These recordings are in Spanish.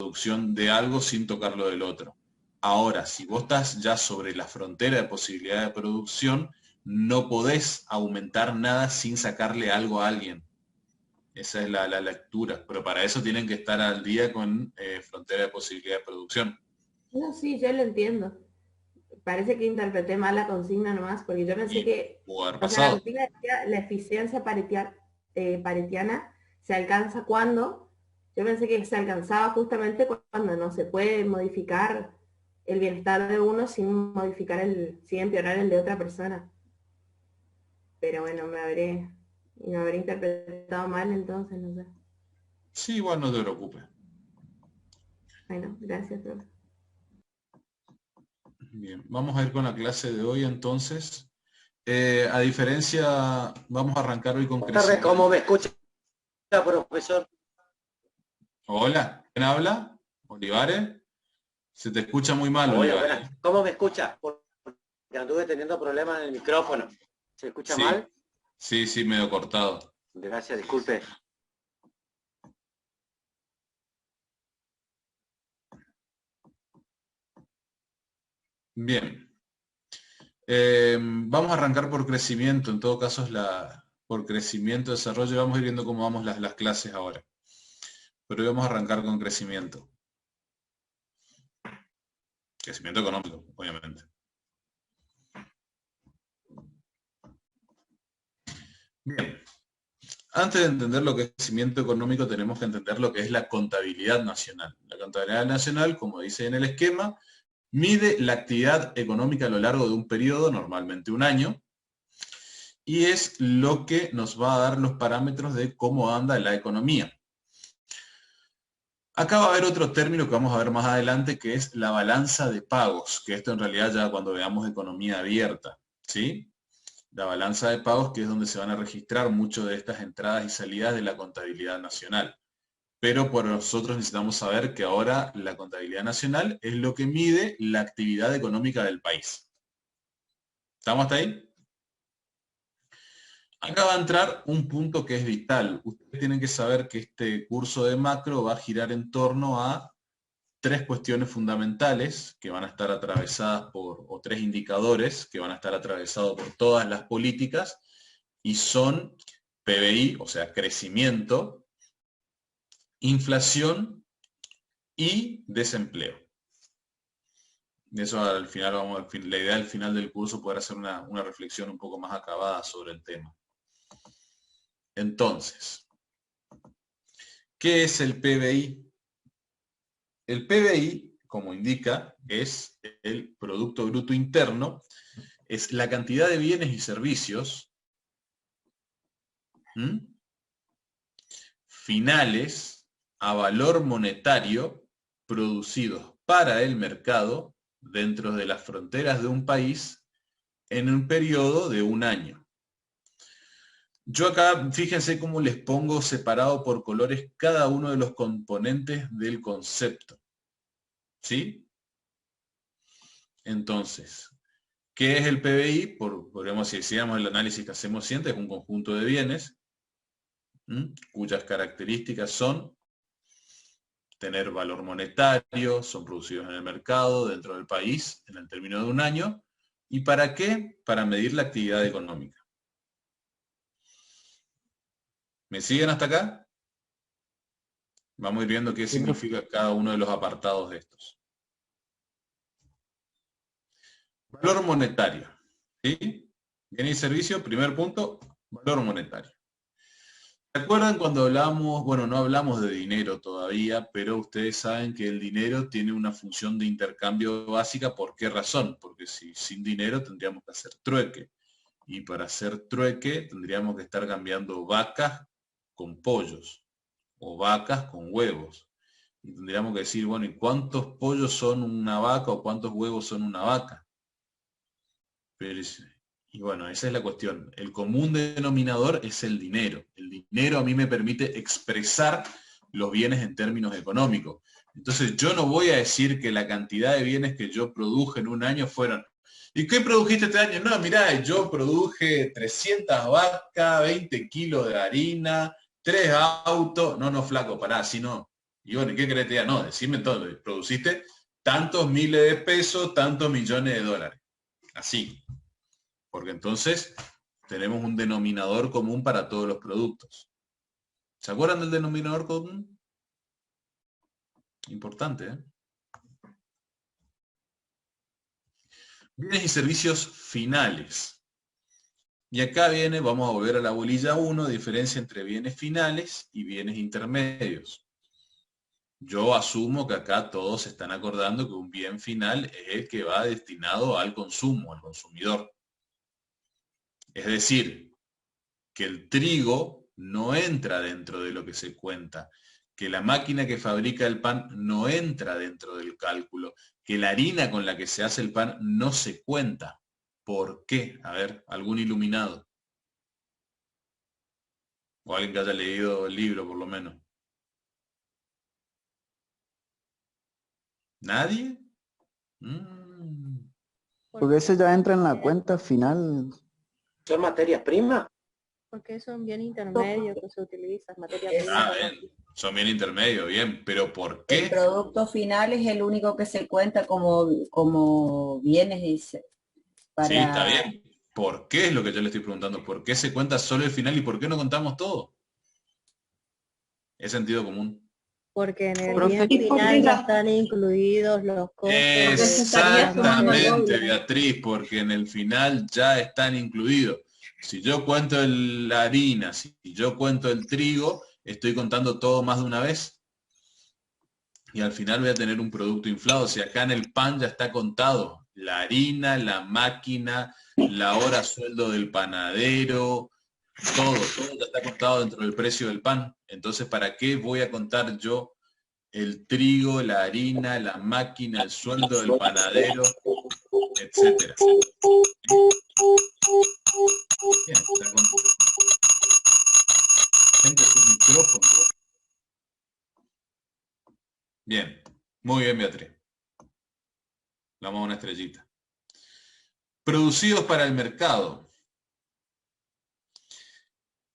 producción de algo sin tocar lo del otro. Ahora, si vos estás ya sobre la frontera de posibilidad de producción, no podés aumentar nada sin sacarle algo a alguien. Esa es la lectura, pero para eso tienen que estar al día con frontera de posibilidad de producción. No, sí, yo lo entiendo. Parece que interpreté mal la consigna nomás, porque yo pensé Y que, pudo haber o sea, la pasado. consigna decía la eficiencia paretiana se alcanza cuando, yo pensé que se alcanzaba justamente cuando no se puede modificar el bienestar de uno sin empeorar el de otra persona. Pero bueno, me habré interpretado mal entonces, no sé. Sí, igual no te preocupes. Bueno, gracias, profe. Bien, vamos a ir con la clase de hoy entonces. A diferencia, vamos a arrancar hoy con Buenas tardes, ¿cómo crecimiento. me escucha, profesor? Hola, ¿quién habla? Olivares. Se te escucha muy mal, Hola, Olivares. buenas. ¿Cómo me escucha? Porque anduve teniendo problemas en el micrófono. ¿Se escucha Sí, mal? sí, sí, medio cortado. Gracias, disculpe. Bien. Vamos a arrancar por crecimiento, en todo caso es por crecimiento, desarrollo, y vamos a ir viendo cómo vamos las clases ahora. Pero hoy vamos a arrancar con crecimiento. Crecimiento económico, obviamente. Bien. Antes de entender lo que es crecimiento económico, tenemos que entender lo que es la contabilidad nacional. La contabilidad nacional, como dice en el esquema, mide la actividad económica a lo largo de un periodo, normalmente un año, y es lo que nos va a dar los parámetros de cómo anda la economía. Acá va a haber otro término que vamos a ver más adelante, que es la balanza de pagos, que esto en realidad ya cuando veamos economía abierta, ¿sí? La balanza de pagos, que es donde se van a registrar mucho de estas entradas y salidas de la contabilidad nacional. Pero por nosotros necesitamos saber que ahora la contabilidad nacional es lo que mide la actividad económica del país. ¿Estamos hasta ahí? Acá va a entrar un punto que es vital. Ustedes tienen que saber que este curso de macro va a girar en torno a tres cuestiones fundamentales que van a estar atravesadas o tres indicadores que van a estar atravesados por todas las políticas, y son PBI, o sea, crecimiento, inflación y desempleo. De eso al final la idea al final del curso poder hacer una reflexión un poco más acabada sobre el tema. Entonces, ¿qué es el PBI? El PBI, como indica, es el Producto Bruto Interno, es la cantidad de bienes y servicios finales a valor monetario producidos para el mercado dentro de las fronteras de un país en un periodo de un año. Yo acá, fíjense cómo les pongo separado por colores cada uno de los componentes del concepto. ¿Sí? Entonces, ¿qué es el PBI? Podríamos, si hiciéramos el análisis que hacemos siempre, es un conjunto de bienes cuyas características son tener valor monetario, son producidos en el mercado, dentro del país, en el término de un año. ¿Y para qué? Para medir la actividad económica. ¿Me siguen hasta acá? Vamos a ir viendo qué Sí, profe. significa cada uno de los apartados de estos. Valor monetario. ¿Sí? Bien y servicio, primer punto, valor monetario. ¿Se acuerdan cuando hablamos, bueno, no hablamos de dinero todavía, pero ustedes saben que el dinero tiene una función de intercambio básica? ¿Por qué razón? Porque si sin dinero tendríamos que hacer trueque. Y para hacer trueque tendríamos que estar cambiando vacas con pollos o vacas con huevos. Y tendríamos que decir, bueno, ¿y cuántos pollos son una vaca o cuántos huevos son una vaca? Pero y bueno, esa es la cuestión. El común denominador es el dinero. El dinero a mí me permite expresar los bienes en términos económicos. Entonces yo no voy a decir que la cantidad de bienes que yo produje en un año fueron... ¿Y qué produjiste este año? No, mirá, yo produje 300 vacas, 20 kilos de harina, 3 autos. No, no, flaco, pará, si no. Y bueno, ¿qué querés que te diga? No, decime todo. Produciste tantos miles de pesos, tantos millones de dólares. Así. Porque entonces tenemos un denominador común para todos los productos. ¿Se acuerdan del denominador común? Importante, ¿eh? Bienes y servicios finales. Y acá viene, vamos a volver a la bolilla 1, diferencia entre bienes finales y bienes intermedios. Yo asumo que acá todos se están acordando que un bien final es el que va destinado al consumo, al consumidor. Es decir, que el trigo no entra dentro de lo que se cuenta, que la máquina que fabrica el pan no entra dentro del cálculo, que la harina con la que se hace el pan no se cuenta. ¿Por qué? A ver, algún iluminado. O alguien que haya leído el libro, por lo menos. ¿Nadie? Porque eso ya entra en la cuenta final. ¿Son materias primas? Porque es un bien intermedio que se utiliza, materia prima. Bien. Son bien intermedios, bien. ¿Pero por qué? El producto final es el único que se cuenta como bienes, dice. Sí, está bien. ¿Por qué es lo que yo le estoy preguntando? ¿Por qué se cuenta solo el final y por qué no contamos todo? Es sentido común. Porque en el bien final ya están incluidos los costos. Exactamente, Beatriz, porque en el final ya están incluidos. Si yo cuento la harina, si yo cuento el trigo, estoy contando todo más de una vez. Y al final voy a tener un producto inflado. Si acá en el pan ya está contado la harina, la máquina, la hora sueldo del panadero, todo ya está contado dentro del precio del pan. Entonces, ¿para qué voy a contar yo el trigo, la harina, la máquina, el sueldo del panadero, etcétera? Bien, gente, sus micrófonos. Bien, muy bien, Beatriz. Le damos una estrellita. Producidos para el mercado.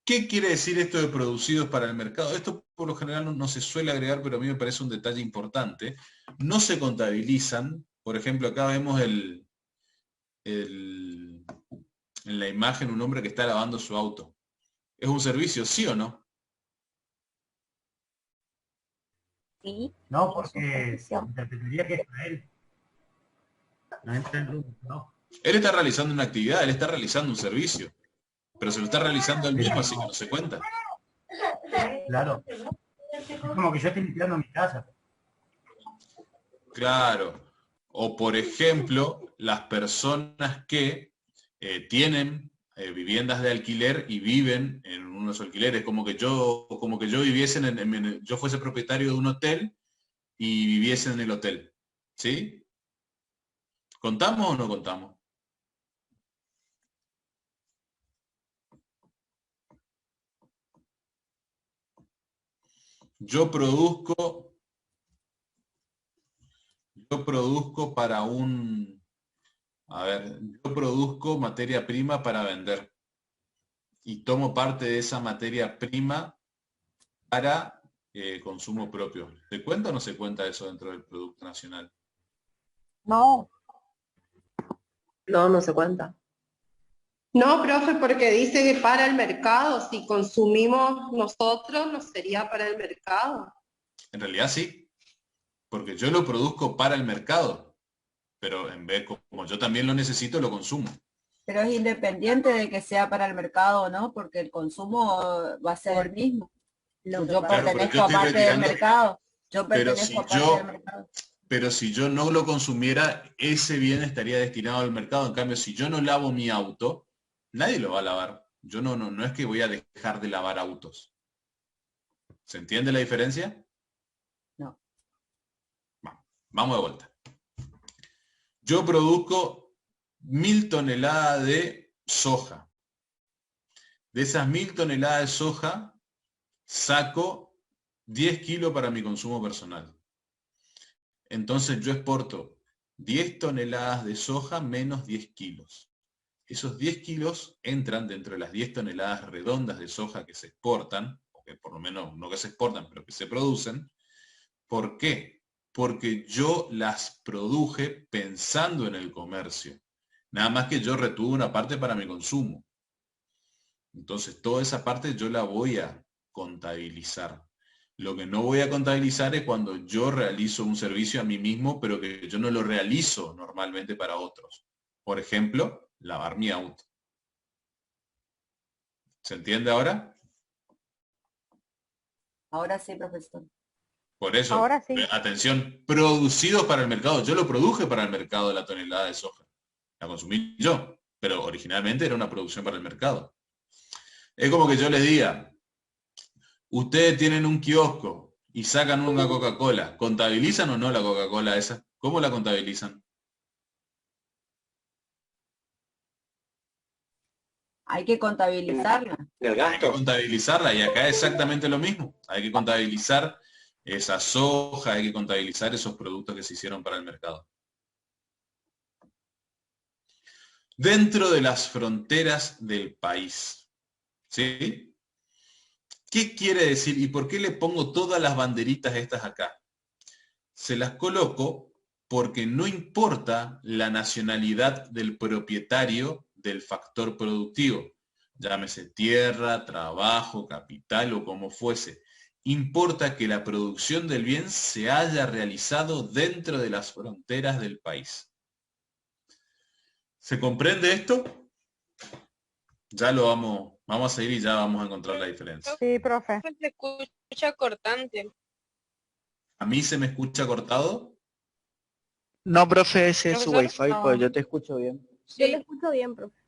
¿Qué quiere decir esto de producidos para el mercado? Esto por lo general no se suele agregar, pero a mí me parece un detalle importante. No se contabilizan. Por ejemplo, acá vemos en la imagen un hombre que está lavando su auto. ¿Es un servicio, sí o no? Sí. No, porque dependería que es para él. No entra en rubro, no. Él está realizando una actividad, él está realizando un servicio. Pero se lo está realizando él mismo, así que no se cuenta. Claro. Es como que yo estoy limpiando mi casa. Claro. O por ejemplo, las personas que tienen viviendas de alquiler y viven en unos alquileres, como que yo viviese yo fuese propietario de un hotel y viviese en el hotel. ¿Sí? ¿Contamos o no contamos? Yo produzco para yo produzco materia prima para vender y tomo parte de esa materia prima para consumo propio. ¿Se cuenta o no se cuenta eso dentro del Producto Nacional? No. No, no se cuenta. No, profe, porque dice que para el mercado, si consumimos nosotros, no sería para el mercado. En realidad sí, porque yo lo produzco para el mercado, pero en vez, como yo también lo necesito, lo consumo. Pero es independiente de que sea para el mercado o no, porque el consumo va a ser el mismo. Yo pertenezco a parte del mercado. Yo pertenezco a parte del mercado. Pero si yo no lo consumiera, ese bien estaría destinado al mercado. En cambio, si yo no lavo mi auto, nadie lo va a lavar. Yo no es que voy a dejar de lavar autos. ¿Se entiende la diferencia? No. Vamos de vuelta. Yo produzco 1000 toneladas de soja. De esas 1000 toneladas de soja, saco 10 kilos para mi consumo personal. Entonces yo exporto 10 toneladas de soja menos 10 kilos. Esos 10 kilos entran dentro de las 10 toneladas redondas de soja que se exportan, o que por lo menos no que se exportan, pero que se producen, ¿Por qué? Porque yo las produje pensando en el comercio. Nada más que yo retuve una parte para mi consumo. Entonces, toda esa parte yo la voy a contabilizar. Lo que no voy a contabilizar es cuando yo realizo un servicio a mí mismo, pero que yo no lo realizo normalmente para otros. Por ejemplo, lavar mi auto. ¿Se entiende ahora? Ahora sí, profesor. Por eso, Ahora sí. atención, producidos para el mercado. Yo lo produje para el mercado de la tonelada de soja. La consumí yo, pero originalmente era una producción para el mercado. Es como que yo les diga, ustedes tienen un kiosco y sacan una Coca-Cola, ¿contabilizan o no la Coca-Cola esa? ¿Cómo la contabilizan? Hay que contabilizarla. ¿El Hay que gasto? contabilizarla y acá es exactamente lo mismo. Hay que contabilizar esa soja, hay que contabilizar esos productos que se hicieron para el mercado. Dentro de las fronteras del país. ¿Sí? ¿Qué quiere decir y por qué le pongo todas las banderitas estas acá? Se las coloco porque no importa la nacionalidad del propietario del factor productivo, llámese tierra, trabajo, capital o como fuese. Importa que la producción del bien se haya realizado dentro de las fronteras del país. ¿Se comprende esto? Ya lo vamos a seguir y ya vamos a encontrar la diferencia. Sí, profe. Se escucha cortante. ¿A mí se me escucha cortado? No, profe, ese es su Profesor, wifi, pues yo te escucho bien. Yo le Sí, escucho bien, profe.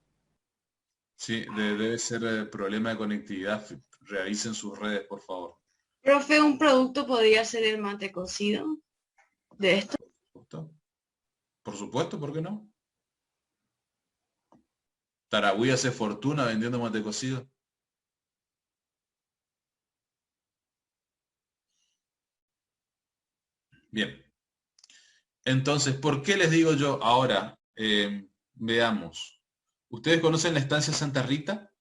Sí, debe ser problema de conectividad. Revisen sus redes, por favor. Profe, ¿un producto podría ser el mate cocido de esto? Por supuesto, ¿por qué no? Taragüí hace fortuna vendiendo mate cocido. Bien. Entonces, ¿por qué les digo yo ahora? Veamos. ¿Ustedes conocen la estancia Santa Rita?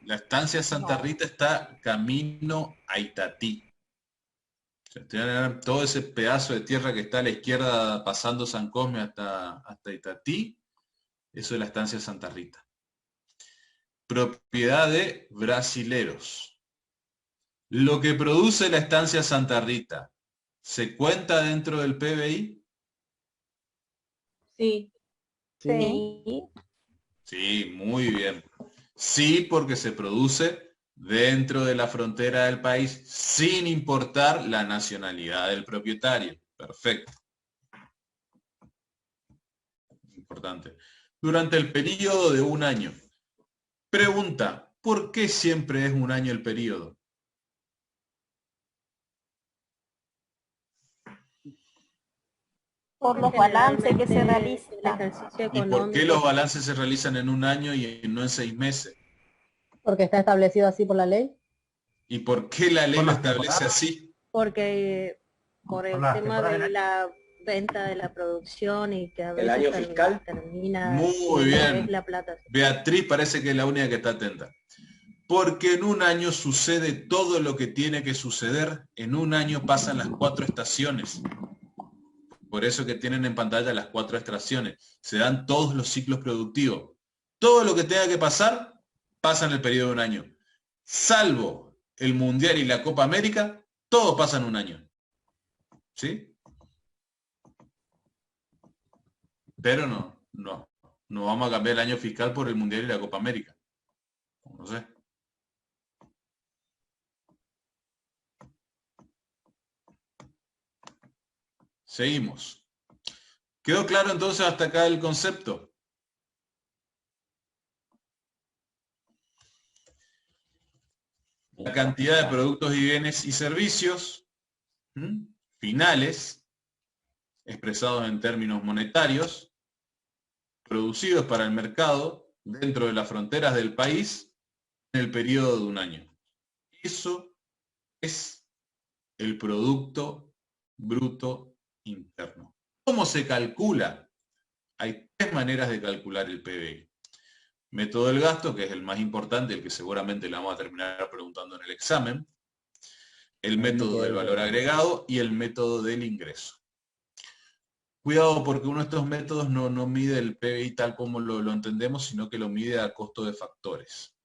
La estancia Santa Rita está camino a Itatí. Todo ese pedazo de tierra que está a la izquierda pasando San Cosme hasta Itatí, eso es la estancia Santa Rita. Propiedad de brasileros. Lo que produce la estancia Santa Rita, ¿se cuenta dentro del PBI? Sí. Sí. Sí, muy bien. Sí, porque se produce dentro de la frontera del país sin importar la nacionalidad del propietario. Perfecto. Importante. Durante el periodo de un año. Pregunta, ¿por qué siempre es un año el periodo? Por los balances que se realizan. El ejercicio ¿Y por qué los balances se realizan en un año y no en 6 meses? Porque está establecido así por la ley. ¿Y por qué la ley lo establece así? Porque por el tema de la venta de la producción y que a veces año fiscal termina muy bien. la plata. Beatriz parece que es la única que está atenta. Porque en un año sucede todo lo que tiene que suceder. En un año pasan las 4 estaciones. Por eso que tienen en pantalla las 4 estaciones. Se dan todos los ciclos productivos. Todo lo que tenga que pasar, pasa en el periodo de un año. Salvo el Mundial y la Copa América, todo pasa en un año. ¿Sí? Pero no vamos a cambiar el año fiscal por el Mundial y la Copa América. No sé. Seguimos. ¿Quedó claro entonces hasta acá el concepto? La cantidad de productos y bienes y servicios finales, expresados en términos monetarios, producidos para el mercado dentro de las fronteras del país en el periodo de un año. Eso es el Producto Bruto Interno. ¿Cómo se calcula? Hay 3 maneras de calcular el PBI. método del gasto, que es el más importante, el que seguramente le vamos a terminar preguntando en el examen, el método del valor agregado y el método del ingreso. Cuidado porque uno de estos métodos no mide el PBI tal como lo entendemos, sino que lo mide a costo de factores.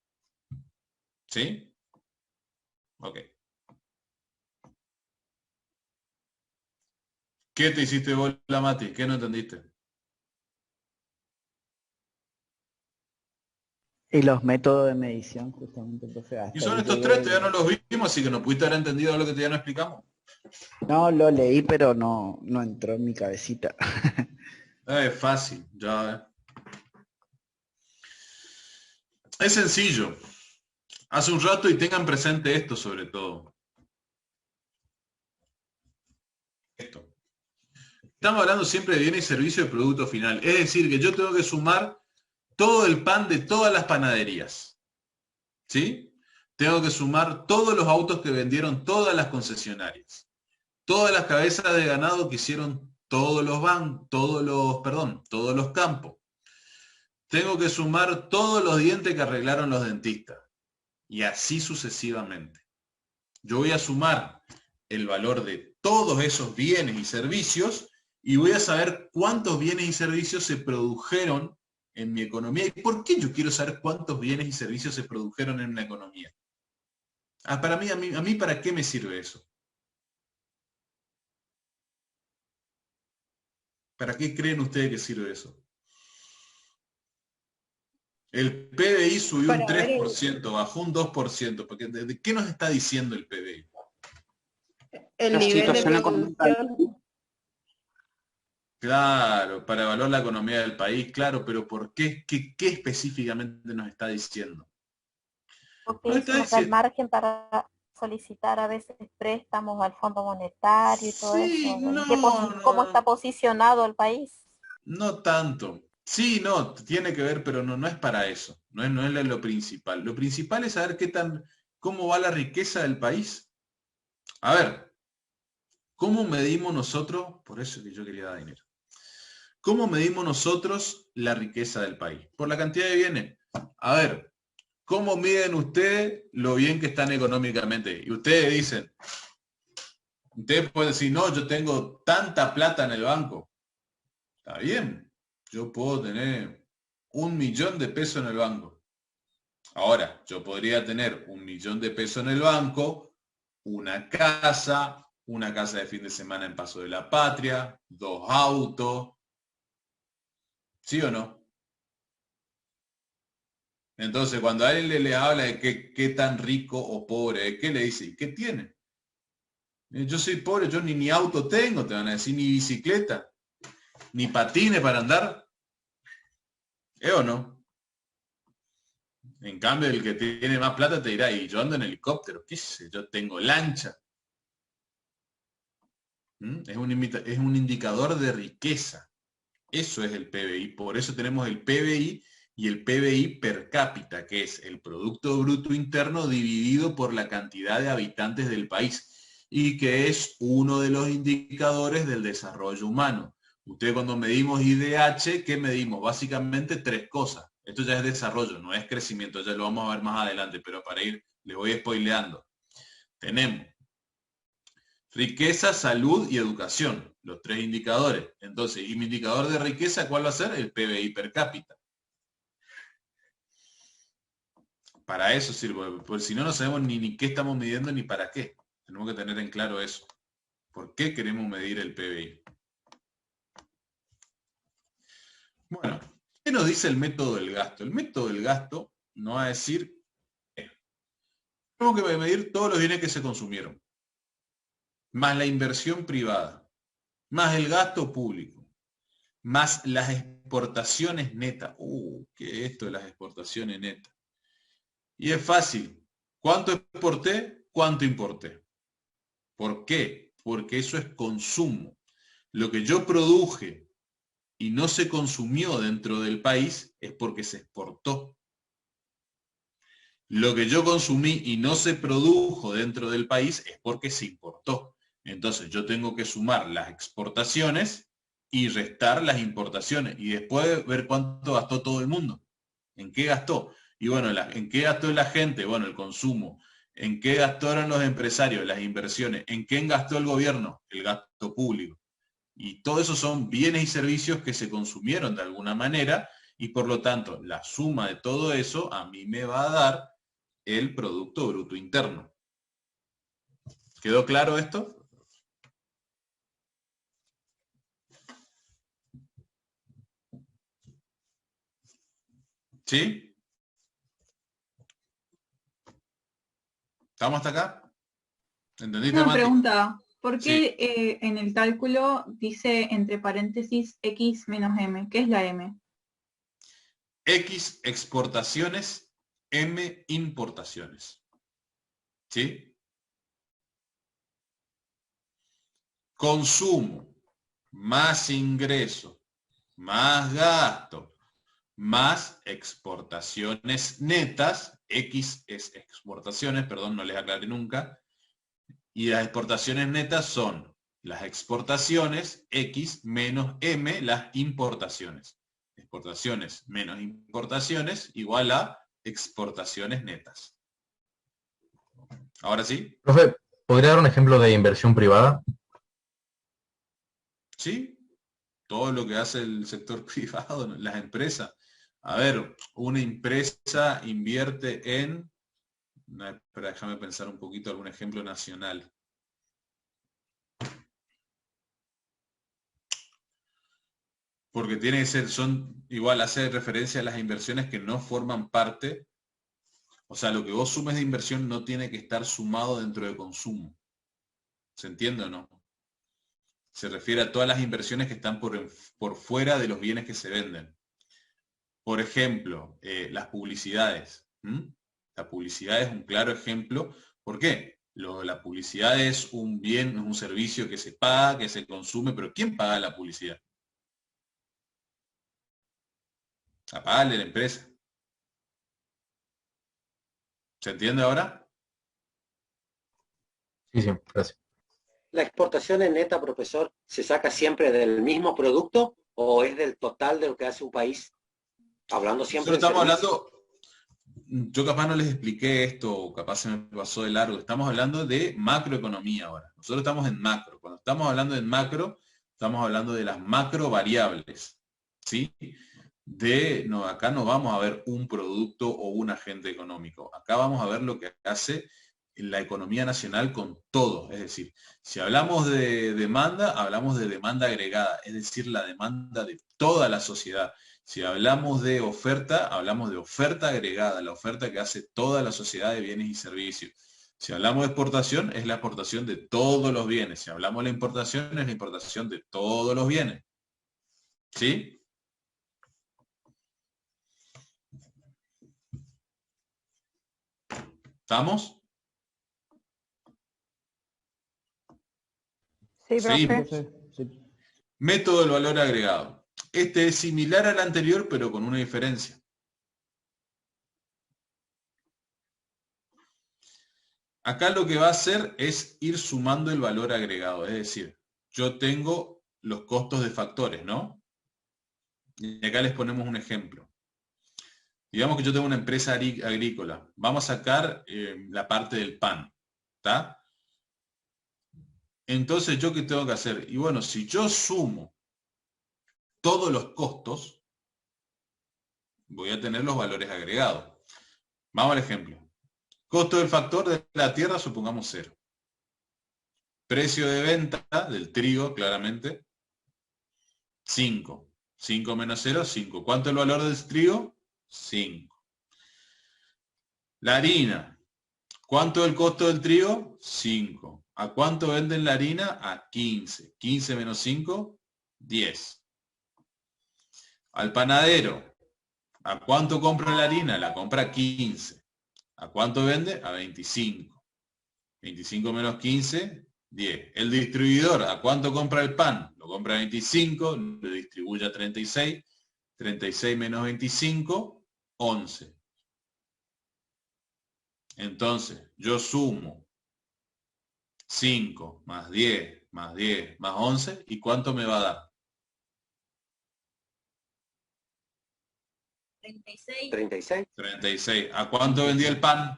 ¿Sí? Ok. ¿Qué te hiciste vos, la Mati? ¿Qué no entendiste? Y los métodos de medición, justamente, profe. Y son estos tres, todavía no los vimos, así que no pudiste haber entendido lo que ya no explicamos. No, lo leí, pero no entró en mi cabecita. Es fácil, ya. Es sencillo. Hace un rato y tengan presente esto sobre todo. Esto. Estamos hablando siempre de bienes y servicios de producto final. Es decir, que yo tengo que sumar todo el pan de todas las panaderías. ¿Sí? Tengo que sumar todos los autos que vendieron todas las concesionarias. Todas las cabezas de ganado que hicieron todos los campos. Tengo que sumar todos los dientes que arreglaron los dentistas. Y así sucesivamente. Yo voy a sumar el valor de todos esos bienes y servicios y voy a saber cuántos bienes y servicios se produjeron en mi economía. ¿Y por qué yo quiero saber cuántos bienes y servicios se produjeron en una economía? Para mí, a mí, ¿para qué me sirve eso? ¿Para qué creen ustedes que sirve eso? El PBI subió un 3%, bajó un 2%, porque ¿de qué nos está diciendo el PBI? El nivel de producción. Claro, para evaluar la economía del país, claro, pero ¿por qué? ¿Qué específicamente nos está diciendo? Porque eso nos da el margen para solicitar a veces préstamos al Fondo Monetario y todo eso. ¿Cómo está posicionado el país? No tanto. Sí, no, tiene que ver, pero no es para eso. No es lo principal. Lo principal es saber cómo va la riqueza del país. A ver, ¿cómo medimos nosotros? Por eso que yo quería dar dinero. ¿Cómo medimos nosotros la riqueza del país? Por la cantidad de bienes. A ver, ¿cómo miden ustedes lo bien que están económicamente? Y ustedes dicen, ustedes pueden decir, no, yo tengo tanta plata en el banco. Está bien, yo puedo tener 1 millón de pesos en el banco. Ahora, yo podría tener 1 millón de pesos en el banco, una casa de fin de semana en Paso de la Patria, 2 autos. ¿Sí o no? Entonces, cuando a él le habla de qué tan rico o pobre, ¿qué le dice? ¿Qué tiene? Yo soy pobre, yo ni auto tengo, te van a decir, ni bicicleta, ni patines para andar. ¿O no? En cambio, el que tiene más plata te dirá, y yo ando en helicóptero, qué sé, yo tengo lancha. Es un indicador de riqueza. Eso es el PBI. Por eso tenemos el PBI y el PBI per cápita, que es el Producto Bruto Interno dividido por la cantidad de habitantes del país y que es uno de los indicadores del desarrollo humano. Ustedes cuando medimos IDH, ¿qué medimos? Básicamente 3 cosas. Esto ya es desarrollo, no es crecimiento, ya lo vamos a ver más adelante, pero para ir, les voy spoileando. Tenemos riqueza, salud y educación, los 3 indicadores. Entonces, ¿y mi indicador de riqueza cuál va a ser? El PBI per cápita. Para eso sirve, porque si no, no sabemos ni qué estamos midiendo ni para qué. Tenemos que tener en claro eso. ¿Por qué queremos medir el PBI? Bueno, ¿qué nos dice el método del gasto? El método del gasto nos va a decir, tenemos que medir todos los bienes que se consumieron, más la inversión privada, más el gasto público, más las exportaciones netas. ¿Qué es esto de las exportaciones netas? Y es fácil. ¿Cuánto exporté? ¿Cuánto importé? ¿Por qué? Porque eso es consumo. Lo que yo produje y no se consumió dentro del país es porque se exportó. Lo que yo consumí y no se produjo dentro del país es porque se importó. Entonces yo tengo que sumar las exportaciones y restar las importaciones y después ver cuánto gastó todo el mundo. ¿En qué gastó? Y bueno, ¿en qué gastó la gente? Bueno, el consumo. ¿En qué gastaron los empresarios? Las inversiones. ¿En qué gastó el gobierno? El gasto público. Y todo eso son bienes y servicios que se consumieron de alguna manera y por lo tanto la suma de todo eso a mí me va a dar el Producto Bruto Interno. ¿Quedó claro esto? ¿Sí? ¿Estamos hasta acá? ¿Entendiste, Una Mati? pregunta. ¿Por qué Sí. en el cálculo dice entre paréntesis X menos M? ¿Qué es la M? X exportaciones, M importaciones. ¿Sí? Consumo, más ingreso, más gasto, más exportaciones netas, X es exportaciones, perdón, no les aclaré nunca, y las exportaciones netas son las exportaciones, X menos M, las importaciones. Exportaciones menos importaciones igual a exportaciones netas. ¿Ahora sí? Profe, ¿podría dar un ejemplo de inversión privada? Sí, todo lo que hace el sector privado, las empresas. A ver, una empresa invierte en... Espera, déjame pensar un poquito algún ejemplo nacional. Porque tiene que ser, son igual, hace referencia a las inversiones que no forman parte. O sea, lo que vos sumes de inversión no tiene que estar sumado dentro de consumo. ¿Se entiende o no? Se refiere a todas las inversiones que están por fuera de los bienes que se venden. Por ejemplo, las publicidades. La publicidad es un claro ejemplo. ¿Por qué? La publicidad es un bien, es un servicio que se paga, que se consume, pero ¿quién paga la publicidad? La paga la empresa. ¿Se entiende ahora? Sí, gracias. ¿La exportación en neta, profesor, se saca siempre del mismo producto o es del total de lo que hace un país? Hablando siempre de Nosotros estamos servicios. hablando, yo capaz no les expliqué esto, capaz se me pasó de largo, estamos hablando de macroeconomía ahora. Nosotros estamos en macro. Cuando estamos hablando en macro, estamos hablando de las macro variables. ¿Sí? No, acá no vamos a ver un producto o un agente económico. Acá vamos a ver lo que hace la economía nacional con todo. Es decir, si hablamos de demanda, hablamos de demanda agregada, es decir, la demanda de toda la sociedad. Si hablamos de oferta, hablamos de oferta agregada, la oferta que hace toda la sociedad de bienes y servicios. Si hablamos de exportación, es la exportación de todos los bienes. Si hablamos de la importación, es la importación de todos los bienes. ¿Sí? ¿Estamos? Sí, profe. Sí. Método del valor agregado. Este es similar al anterior, pero con una diferencia. Acá lo que va a hacer es ir sumando el valor agregado. Es decir, yo tengo los costos de factores, ¿no? Y acá les ponemos un ejemplo. Digamos que yo tengo una empresa agrícola. Vamos a sacar la parte del pan. ¿Está? Entonces, ¿yo qué tengo que hacer? Y bueno, si yo sumo todos los costos, voy a tener los valores agregados. Vamos al ejemplo. Costo del factor de la tierra, supongamos 0. Precio de venta del trigo, claramente, 5. 5 menos 0, 5. ¿Cuánto es el valor del trigo? 5. La harina. ¿Cuánto es el costo del trigo? 5. ¿A cuánto venden la harina? A 15. 15 menos 5, 10. Al panadero. ¿A cuánto compra la harina? La compra a 15. ¿A cuánto vende? A 25. 25 menos 15, 10. El distribuidor, ¿a cuánto compra el pan? Lo compra a 25, lo distribuye a 36. 36 menos 25, 11. Entonces, yo sumo 5 más 10, más 10, más 11, ¿y cuánto me va a dar? 36. 36. 36. ¿A cuánto vendía el pan?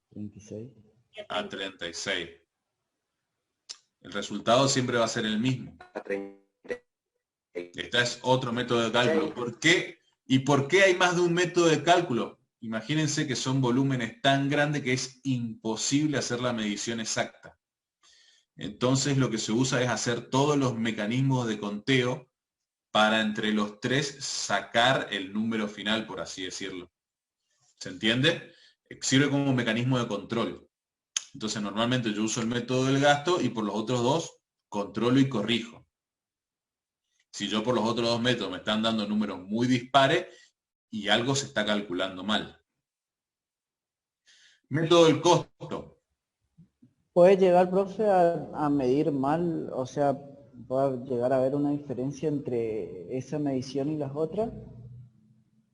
36. A 36. El resultado siempre va a ser el mismo. A 36. Este es otro método de cálculo. ¿Por qué? ¿Y por qué hay más de un método de cálculo? Imagínense que son volúmenes tan grandes que es imposible hacer la medición exacta. Entonces lo que se usa es hacer todos los mecanismos de conteo para entre los tres sacar el número final, por así decirlo. ¿Se entiende? Sirve como un mecanismo de control. Entonces normalmente yo uso el método del gasto y por los otros dos controlo y corrijo. Si yo por los otros dos métodos me están dando números muy dispares y algo se está calculando mal. Método del costo. ¿Puede llegar, profe, a medir mal? O sea, ¿puede llegar a haber una diferencia entre esa medición y las otras?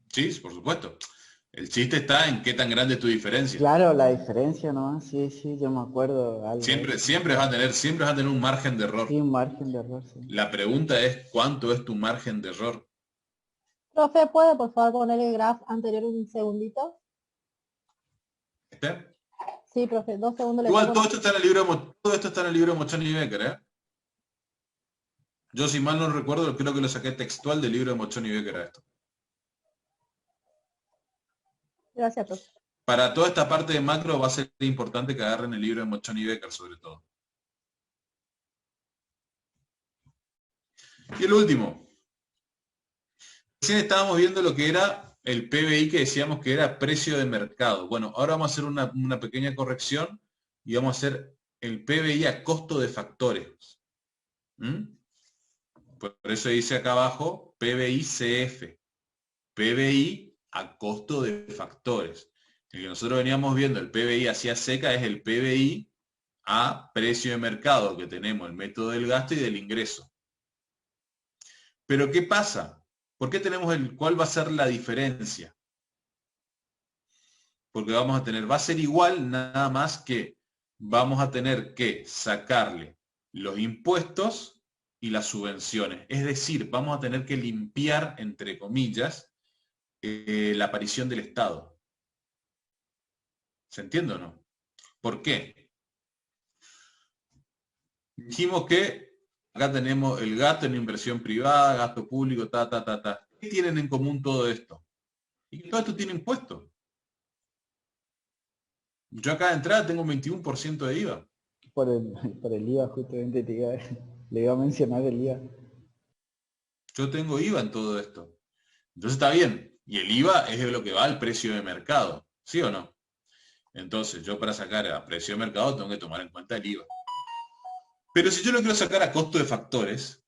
Sí, por supuesto. El chiste está en qué tan grande es tu diferencia. Claro, la diferencia nomás, sí, yo me acuerdo. Algo. Siempre vas a tener un margen de error. Sí, un margen de error, sí. La pregunta es, ¿cuánto es tu margen de error? Profe, ¿puede por favor poner el graph anterior un segundito? ¿Este? Sí, profe, 2 segundos. Igual todo esto está en el libro de Mochoni y Becker, ¿eh? Yo, si mal no recuerdo, creo que lo saqué textual del libro de Mochoni y Becker a esto. Gracias, profe. Para toda esta parte de macro va a ser importante que agarren el libro de Mochoni y Becker, sobre todo. Y el último. Recién estábamos viendo lo que era el PBI, que decíamos que era precio de mercado. Bueno, ahora vamos a hacer una pequeña corrección y vamos a hacer el PBI a costo de factores. Por eso dice acá abajo PBI CF. PBI a costo de factores. El que nosotros veníamos viendo, el PBI hacia seca, es el PBI a precio de mercado, que tenemos el método del gasto y del ingreso. Pero ¿qué pasa? ¿Por qué tenemos cuál va a ser la diferencia? Porque va a ser igual, nada más que vamos a tener que sacarle los impuestos y las subvenciones. Es decir, vamos a tener que limpiar, entre comillas, la aparición del Estado. ¿Se entiende o no? ¿Por qué? Dijimos que acá tenemos el gasto en inversión privada, gasto público, ¿Qué tienen en común todo esto? Y que todo esto tiene impuestos. Yo acá de entrada tengo un 21% de IVA. Por el IVA, justamente le iba a mencionar el IVA. Yo tengo IVA en todo esto. Entonces está bien. Y el IVA es de lo que va al precio de mercado. ¿Sí o no? Entonces yo para sacar a precio de mercado tengo que tomar en cuenta el IVA. Pero si yo lo quiero sacar a costo de factores,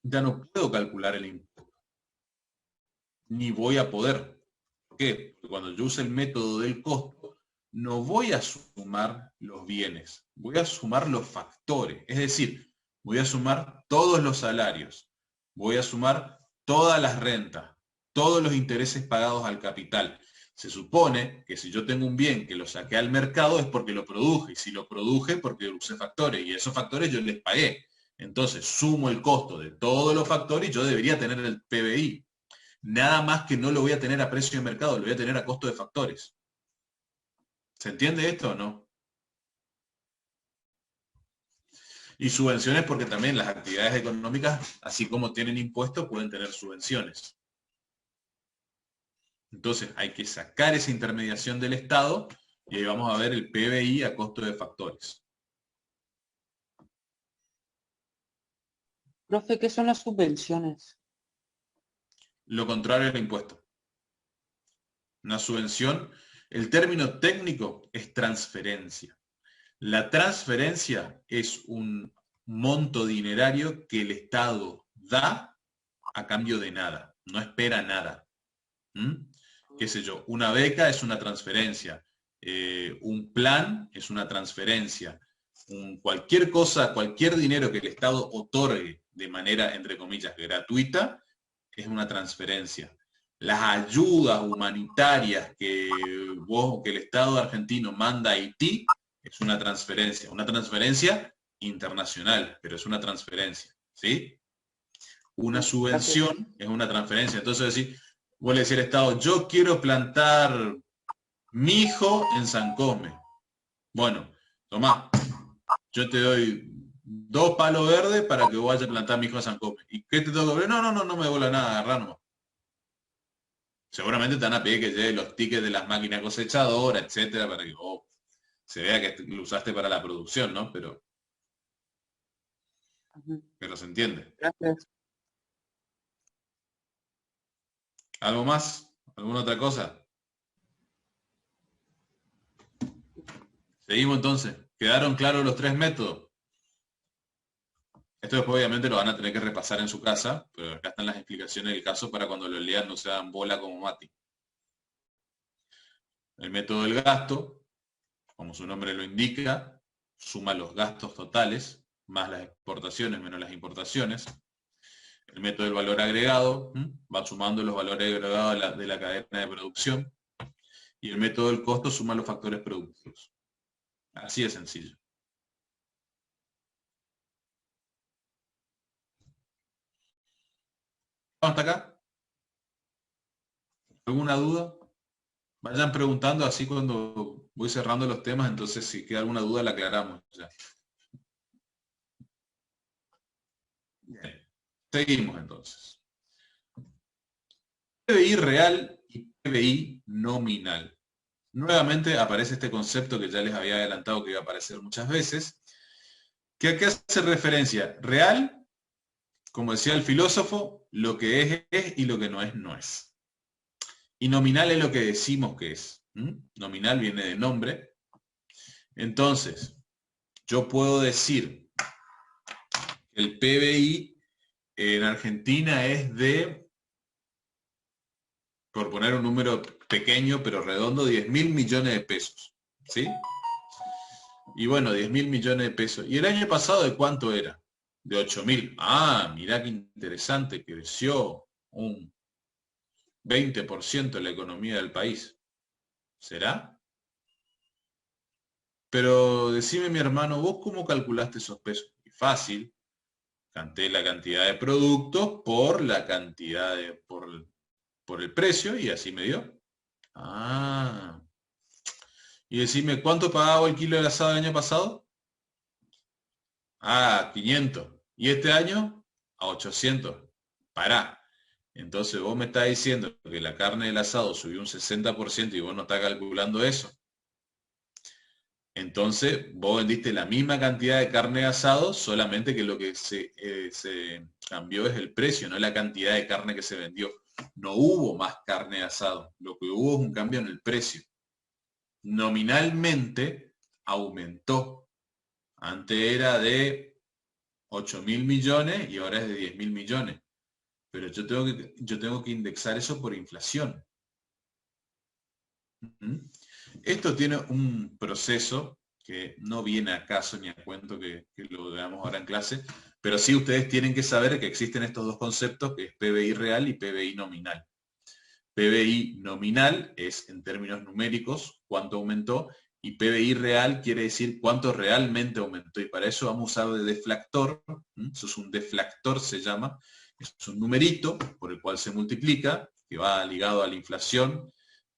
ya no puedo calcular el impuesto. Ni voy a poder. ¿Por qué? Porque cuando yo use el método del costo, no voy a sumar los bienes, voy a sumar los factores. Es decir, voy a sumar todos los salarios, voy a sumar todas las rentas, todos los intereses pagados al capital. Se supone que si yo tengo un bien que lo saqué al mercado es porque lo produje, y si lo produje porque usé factores, y esos factores yo les pagué. Entonces sumo el costo de todos los factores y yo debería tener el PBI. Nada más que no lo voy a tener a precio de mercado, lo voy a tener a costo de factores. ¿Se entiende esto o no? Y subvenciones porque también las actividades económicas, así como tienen impuestos, pueden tener subvenciones. Entonces hay que sacar esa intermediación del Estado y ahí vamos a ver el PBI a costo de factores. Profe, ¿qué son las subvenciones? Lo contrario al impuesto. Una subvención, el término técnico es transferencia. La transferencia es un monto dinerario que el Estado da a cambio de nada, no espera nada. Qué sé yo, una beca es una transferencia, un plan es una transferencia, cualquier cosa, cualquier dinero que el Estado otorgue de manera, entre comillas, gratuita, es una transferencia. Las ayudas humanitarias que el Estado argentino manda a Haití es una transferencia internacional, pero es una transferencia, ¿sí? Una subvención es una transferencia. Entonces vos le decís al Estado, yo quiero plantar mijo en San Cosme. Bueno, tomá, yo te doy 2 palos verdes para que vos vayas a plantar mijo en San Cosme. ¿Y qué te tengo que ver? No me devuelva nada, agarrá nomás. Seguramente te van a pedir que lleves los tickets de las máquinas cosechadoras, etcétera, para que se vea que lo usaste para la producción, ¿no? Pero se entiende. Gracias. ¿Algo más? ¿Alguna otra cosa? Seguimos entonces. ¿Quedaron claros los 3 métodos? Esto después obviamente lo van a tener que repasar en su casa, pero acá están las explicaciones del caso para cuando lo lean no se dan bola como Mati. El método del gasto, como su nombre lo indica, suma los gastos totales, más las exportaciones menos las importaciones. El método del valor agregado, va sumando los valores agregados de la cadena de producción. Y el método del costo suma los factores productivos. Así de sencillo. ¿Hasta acá? ¿Alguna duda? Vayan preguntando así cuando voy cerrando los temas, entonces si queda alguna duda la aclaramos ya. Bien. Seguimos entonces. PBI real y PBI nominal. Nuevamente aparece este concepto que ya les había adelantado que iba a aparecer muchas veces, que aquí hace referencia real, como decía el filósofo, lo que es y lo que no es, no es. Y nominal es lo que decimos que es. Nominal viene de nombre. Entonces, yo puedo decir que el PBI en Argentina es de, por poner un número pequeño pero redondo, 10.000 millones de pesos. ¿Sí? Y bueno, 10.000 millones de pesos. ¿Y el año pasado de cuánto era? De 8.000. Ah, mirá qué interesante, creció un 20% de la economía del país. ¿Será? Pero decime, mi hermano, ¿vos cómo calculaste esos pesos? Fácil. Canté la cantidad de productos por la cantidad de, por el precio y así me dio. Ah. Y decime, ¿cuánto pagaba el kilo de asado el año pasado? Ah, 500. ¿Y este año? A 800. Pará. Entonces vos me estás diciendo que la carne del asado subió un 60% y vos no estás calculando eso. Entonces vos vendiste la misma cantidad de carne de asado, solamente que lo que se cambió es el precio, no la cantidad de carne que se vendió. No hubo más carne de asado. Lo que hubo es un cambio en el precio. Nominalmente aumentó. Antes era de 8.000 millones y ahora es de 10.000 millones. Pero yo tengo que indexar eso por inflación. Esto tiene un proceso que no viene a caso ni a cuento que lo veamos ahora en clase, pero sí ustedes tienen que saber que existen estos dos conceptos, que es PBI real y PBI nominal. PBI nominal es, en términos numéricos, cuánto aumentó, y PBI real quiere decir cuánto realmente aumentó, y para eso vamos a usar de deflactor. Eso es un deflactor, se llama. Es un numerito por el cual se multiplica, que va ligado a la inflación,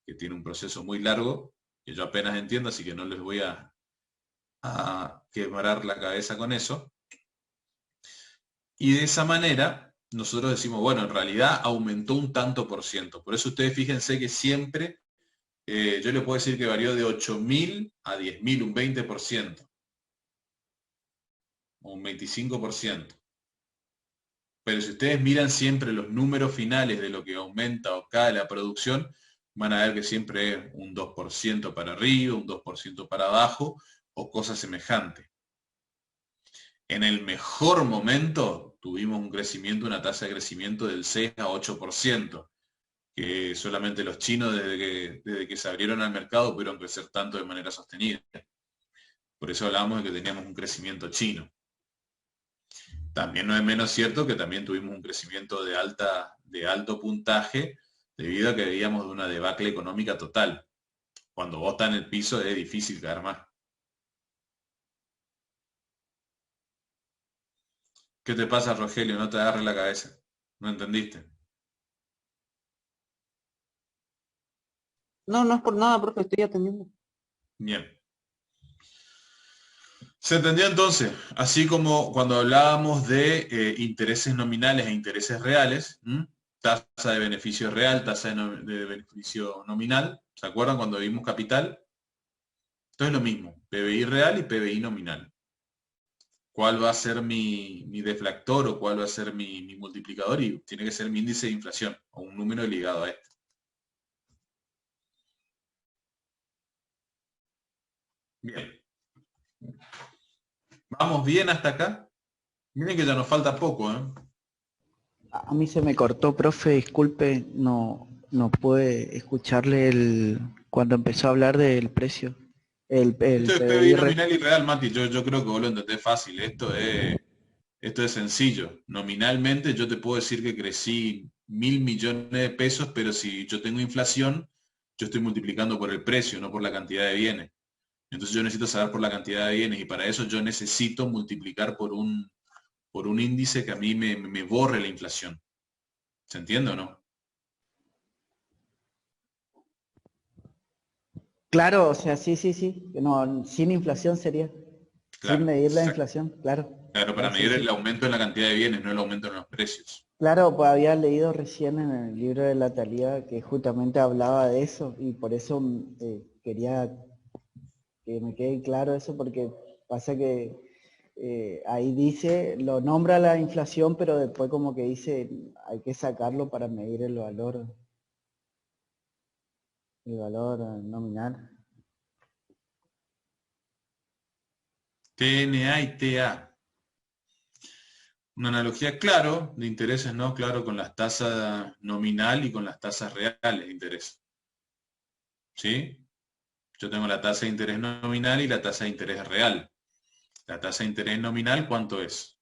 que tiene un proceso muy largo, que yo apenas entiendo, así que no les voy a quebrar la cabeza con eso. Y de esa manera, nosotros decimos, bueno, en realidad aumentó un tanto por ciento. Por eso ustedes fíjense que siempre, yo les puedo decir que varió de 8.000 a 10.000, un 20%. O un 25%. Pero si ustedes miran siempre los números finales de lo que aumenta o cae la producción, van a ver que siempre es un 2% para arriba, un 2% para abajo, o cosa semejante. En el mejor momento tuvimos un crecimiento, una tasa de crecimiento del 6 a 8%, que solamente los chinos desde que se abrieron al mercado pudieron crecer tanto de manera sostenida. Por eso hablábamos de que teníamos un crecimiento chino. También no es menos cierto que también tuvimos un crecimiento de alto puntaje debido a que veíamos de una debacle económica total. Cuando vos estás en el piso es difícil caer más. ¿Qué te pasa, Rogelio? No te agarres la cabeza. ¿No entendiste? No, no es por nada, profe, estoy atendiendo. Bien. ¿Se entendió entonces? Así como cuando hablábamos de intereses nominales e intereses reales, tasa de beneficio real, tasa de beneficio nominal, ¿se acuerdan cuando vimos capital? Esto es lo mismo, PBI real y PBI nominal. ¿Cuál va a ser mi deflactor o cuál va a ser mi multiplicador? Y tiene que ser mi índice de inflación o un número ligado a este. Bien. ¿Vamos bien hasta acá? Miren que ya nos falta poco, ¿eh? A mí se me cortó, profe, disculpe, no pude escucharle cuando empezó a hablar del precio. Esto es PBI nominal y real, Mati. Yo creo que vos lo entendés fácil. Esto es sencillo. Nominalmente yo te puedo decir que crecí 1.000 millones de pesos, pero si yo tengo inflación, yo estoy multiplicando por el precio, no por la cantidad de bienes. Entonces yo necesito saber por la cantidad de bienes y para eso yo necesito multiplicar por un índice que a mí me borre la inflación. ¿Se entiende o no? Claro, o sea, sí. No, sin inflación sería. Claro, sin medir la inflación, claro. Claro, para medir el aumento en la cantidad de bienes, no el aumento en los precios. Claro, pues había leído recién en el libro de la Thalía que justamente hablaba de eso y por eso quería que me quede claro eso porque pasa que ahí dice, lo nombra la inflación, pero después como que dice hay que sacarlo para medir el valor nominal. TNA y TA. Una analogía claro de intereses, ¿no? Claro, con las tasas nominal y con las tasas reales de interés. ¿Sí? Yo tengo la tasa de interés nominal y la tasa de interés real. La tasa de interés nominal, ¿cuánto es?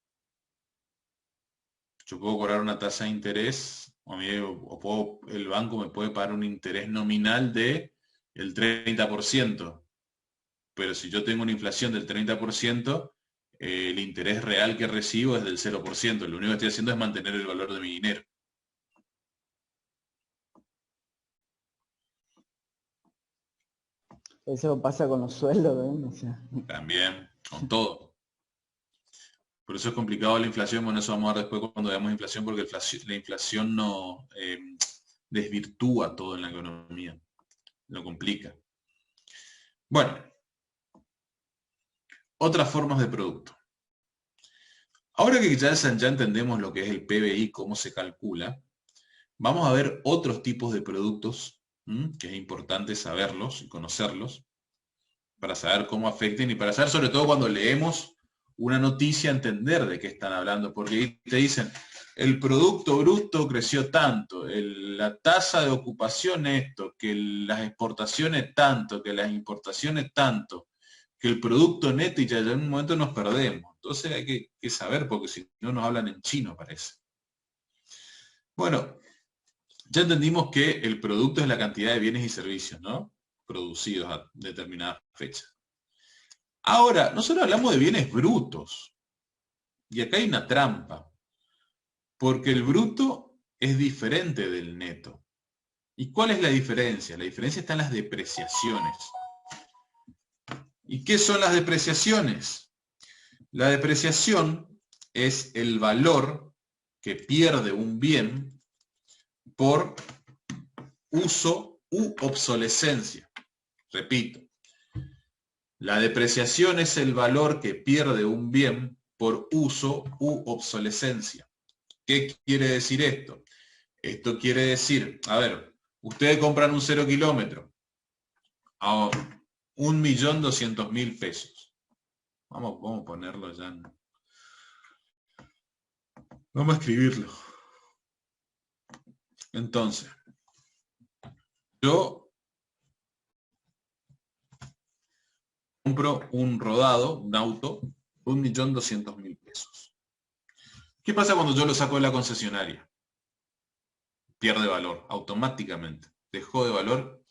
Yo puedo cobrar una tasa de interés, el banco me puede pagar un interés nominal de el 30%. Pero si yo tengo una inflación del 30%, el interés real que recibo es del 0%. Lo único que estoy haciendo es mantener el valor de mi dinero. Eso pasa con los sueldos, ¿no? O sea. También, con todo. Por eso es complicado la inflación. Bueno, eso vamos a ver después cuando veamos inflación, porque la inflación no desvirtúa todo en la economía. Lo complica. Bueno, otras formas de producto. Ahora que ya entendemos lo que es el PBI, cómo se calcula, vamos a ver otros tipos de productos, que es importante saberlos y conocerlos, para saber cómo afecten y para saber, sobre todo cuando leemos una noticia, entender de qué están hablando, porque ahí te dicen, el producto bruto creció tanto, la tasa de ocupación esto, que las exportaciones tanto, que las importaciones tanto, que el producto neto, y ya en un momento nos perdemos. Entonces hay que saber, porque si no nos hablan en chino, parece. Bueno, ya entendimos que el producto es la cantidad de bienes y servicios, ¿no? Producidos a determinadas fechas. Ahora, nosotros hablamos de bienes brutos. Y acá hay una trampa. Porque el bruto es diferente del neto. ¿Y cuál es la diferencia? La diferencia está en las depreciaciones. ¿Y qué son las depreciaciones? La depreciación es el valor que pierde un bien por uso u obsolescencia. Repito, la depreciación es el valor que pierde un bien por uso u obsolescencia. ¿Qué quiere decir esto? Esto quiere decir, a ver, ustedes compran un 0 kilómetro a 1.200.000 pesos. Vamos a ponerlo ya. Vamos a escribirlo. Entonces, yo compro un rodado, un auto, 1.200.000 pesos. ¿Qué pasa cuando yo lo saco de la concesionaria? Pierde valor automáticamente. Dejó de valor.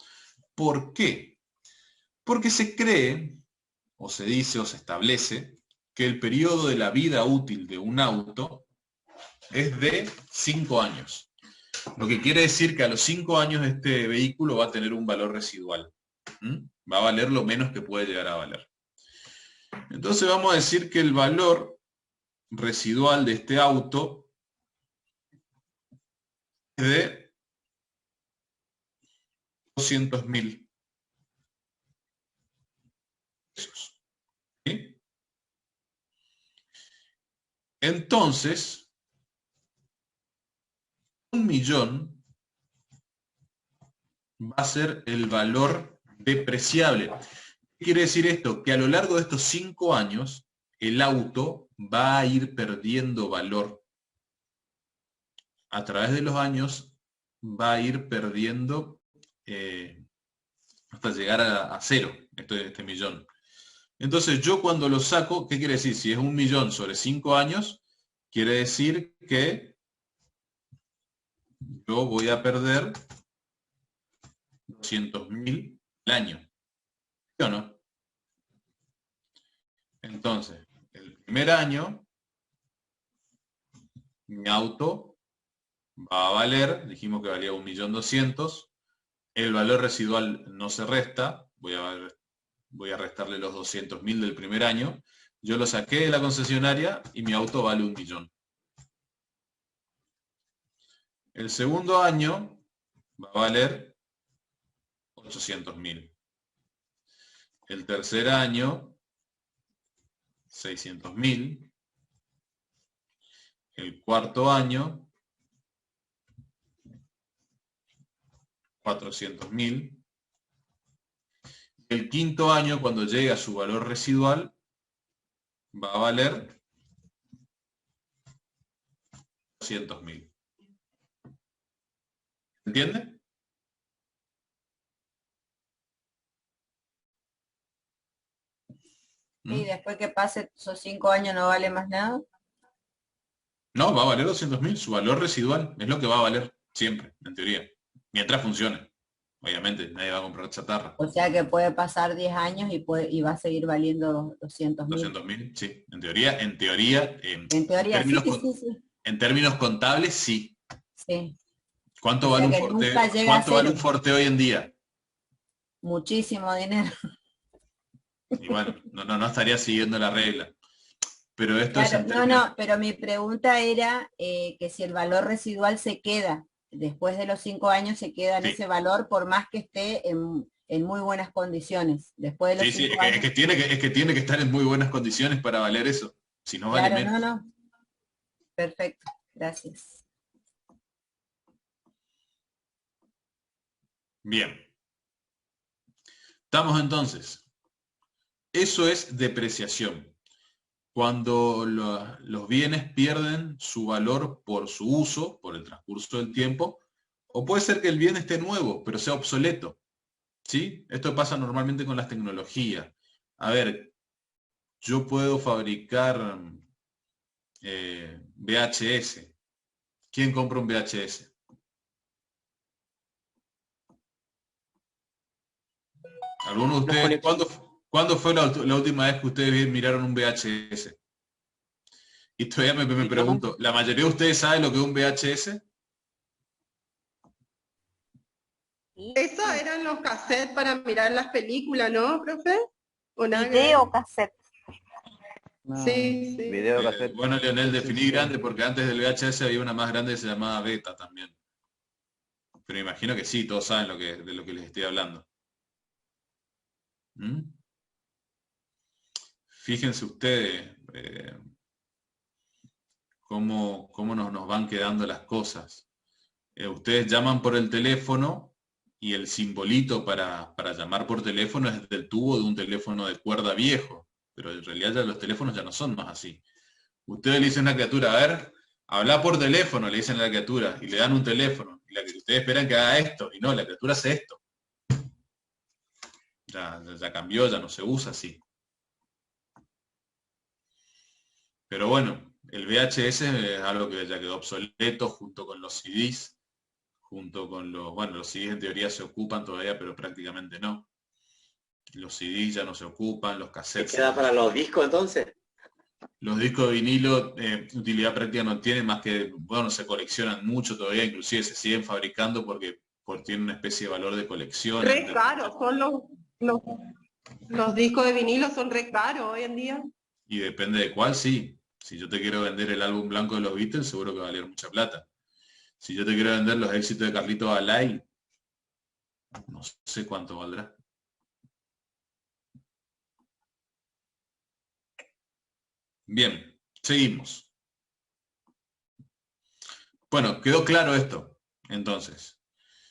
¿Por qué? Porque se cree, o se dice, o se establece, que el periodo de la vida útil de un auto es de 5 años. Lo que quiere decir que a los 5 años este vehículo va a tener un valor residual. Va a valer lo menos que puede llegar a valer. Entonces vamos a decir que el valor residual de este auto es de 200.000 pesos. ¿Sí? Entonces, 1.000.000 va a ser el valor depreciable. ¿Qué quiere decir esto? Que a lo largo de estos 5 años, el auto va a ir perdiendo valor. A través de los años va a ir perdiendo hasta llegar a cero, este millón. Entonces yo cuando lo saco, ¿qué quiere decir? Si es 1.000.000 sobre 5 años, quiere decir que yo voy a perder 200.000 al año. ¿Sí o no? Entonces, el primer año, mi auto va a valer, dijimos que valía 1.200.000, el valor residual no se resta, voy a restarle los 200.000 del primer año, yo lo saqué de la concesionaria y mi auto vale 1.000.000. El segundo año va a valer 800.000. El tercer año, 600.000. El cuarto año, 400.000. El quinto año, cuando llegue a su valor residual, va a valer 200.000. ¿Entiende? Y después que pase esos 5 años no vale más nada. No, va a valer 200.000, su valor residual es lo que va a valer siempre, en teoría, mientras funcione. Obviamente, nadie va a comprar chatarra. O sea que puede pasar 10 años y va a seguir valiendo 200.000. 200.000, sí. En teoría, en términos, sí. En términos contables, sí. Sí. ¿Cuánto vale un Forte hoy en día? Muchísimo dinero. Y bueno, no estaría siguiendo la regla. Pero esto claro, es pero mi pregunta era que si el valor residual se queda, después de los 5 años se queda en ese valor por más que esté en muy buenas condiciones. Después de los 5 años... es que tiene que estar en muy buenas condiciones para valer eso. Si no vale menos. No. Perfecto, gracias. Bien. Estamos entonces. Eso es depreciación. Cuando los bienes pierden su valor por su uso, por el transcurso del tiempo, o puede ser que el bien esté nuevo, pero sea obsoleto. ¿Sí? Esto pasa normalmente con las tecnologías. A ver, yo puedo fabricar VHS. ¿Quién compra un VHS? ¿Alguno de ustedes? ¿Cuándo fue la última vez que ustedes miraron un VHS? Y todavía me pregunto, ¿la mayoría de ustedes sabe lo que es un VHS? Eso eran los cassettes para mirar las películas, ¿no, profe? Videocassette. Sí. Videocassette. Bueno, Leonel, definí grande porque antes del VHS había una más grande que se llamaba Beta también. Pero me imagino que sí, todos saben de lo que les estoy hablando. Fíjense ustedes cómo nos van quedando las cosas. Ustedes llaman por el teléfono y el simbolito para llamar por teléfono es del tubo de un teléfono de cuerda viejo, pero en realidad ya los teléfonos ya no son más así. Ustedes le dicen a una criatura, a ver, habla por teléfono, le dicen a la criatura, y le dan un teléfono, y ustedes esperan que haga esto, y no, la criatura hace esto. Ya cambió, ya no se usa así. Pero bueno, el VHS es algo que ya quedó obsoleto junto con los CDs, junto con los CDs en teoría se ocupan todavía, pero prácticamente no. Los CDs ya no se ocupan, los cassettes. ¿Qué queda para los discos entonces? Los discos de vinilo, utilidad práctica no tienen más que, bueno, se coleccionan mucho todavía, inclusive se siguen fabricando porque tienen una especie de valor de colección. Re caros, son los discos de vinilo son re caros hoy en día. Y depende de cuál, sí. Si yo te quiero vender el álbum blanco de los Beatles, seguro que va a valer mucha plata. Si yo te quiero vender los éxitos de Carlito Balay, no sé cuánto valdrá. Bien, seguimos. Bueno, quedó claro esto. Entonces,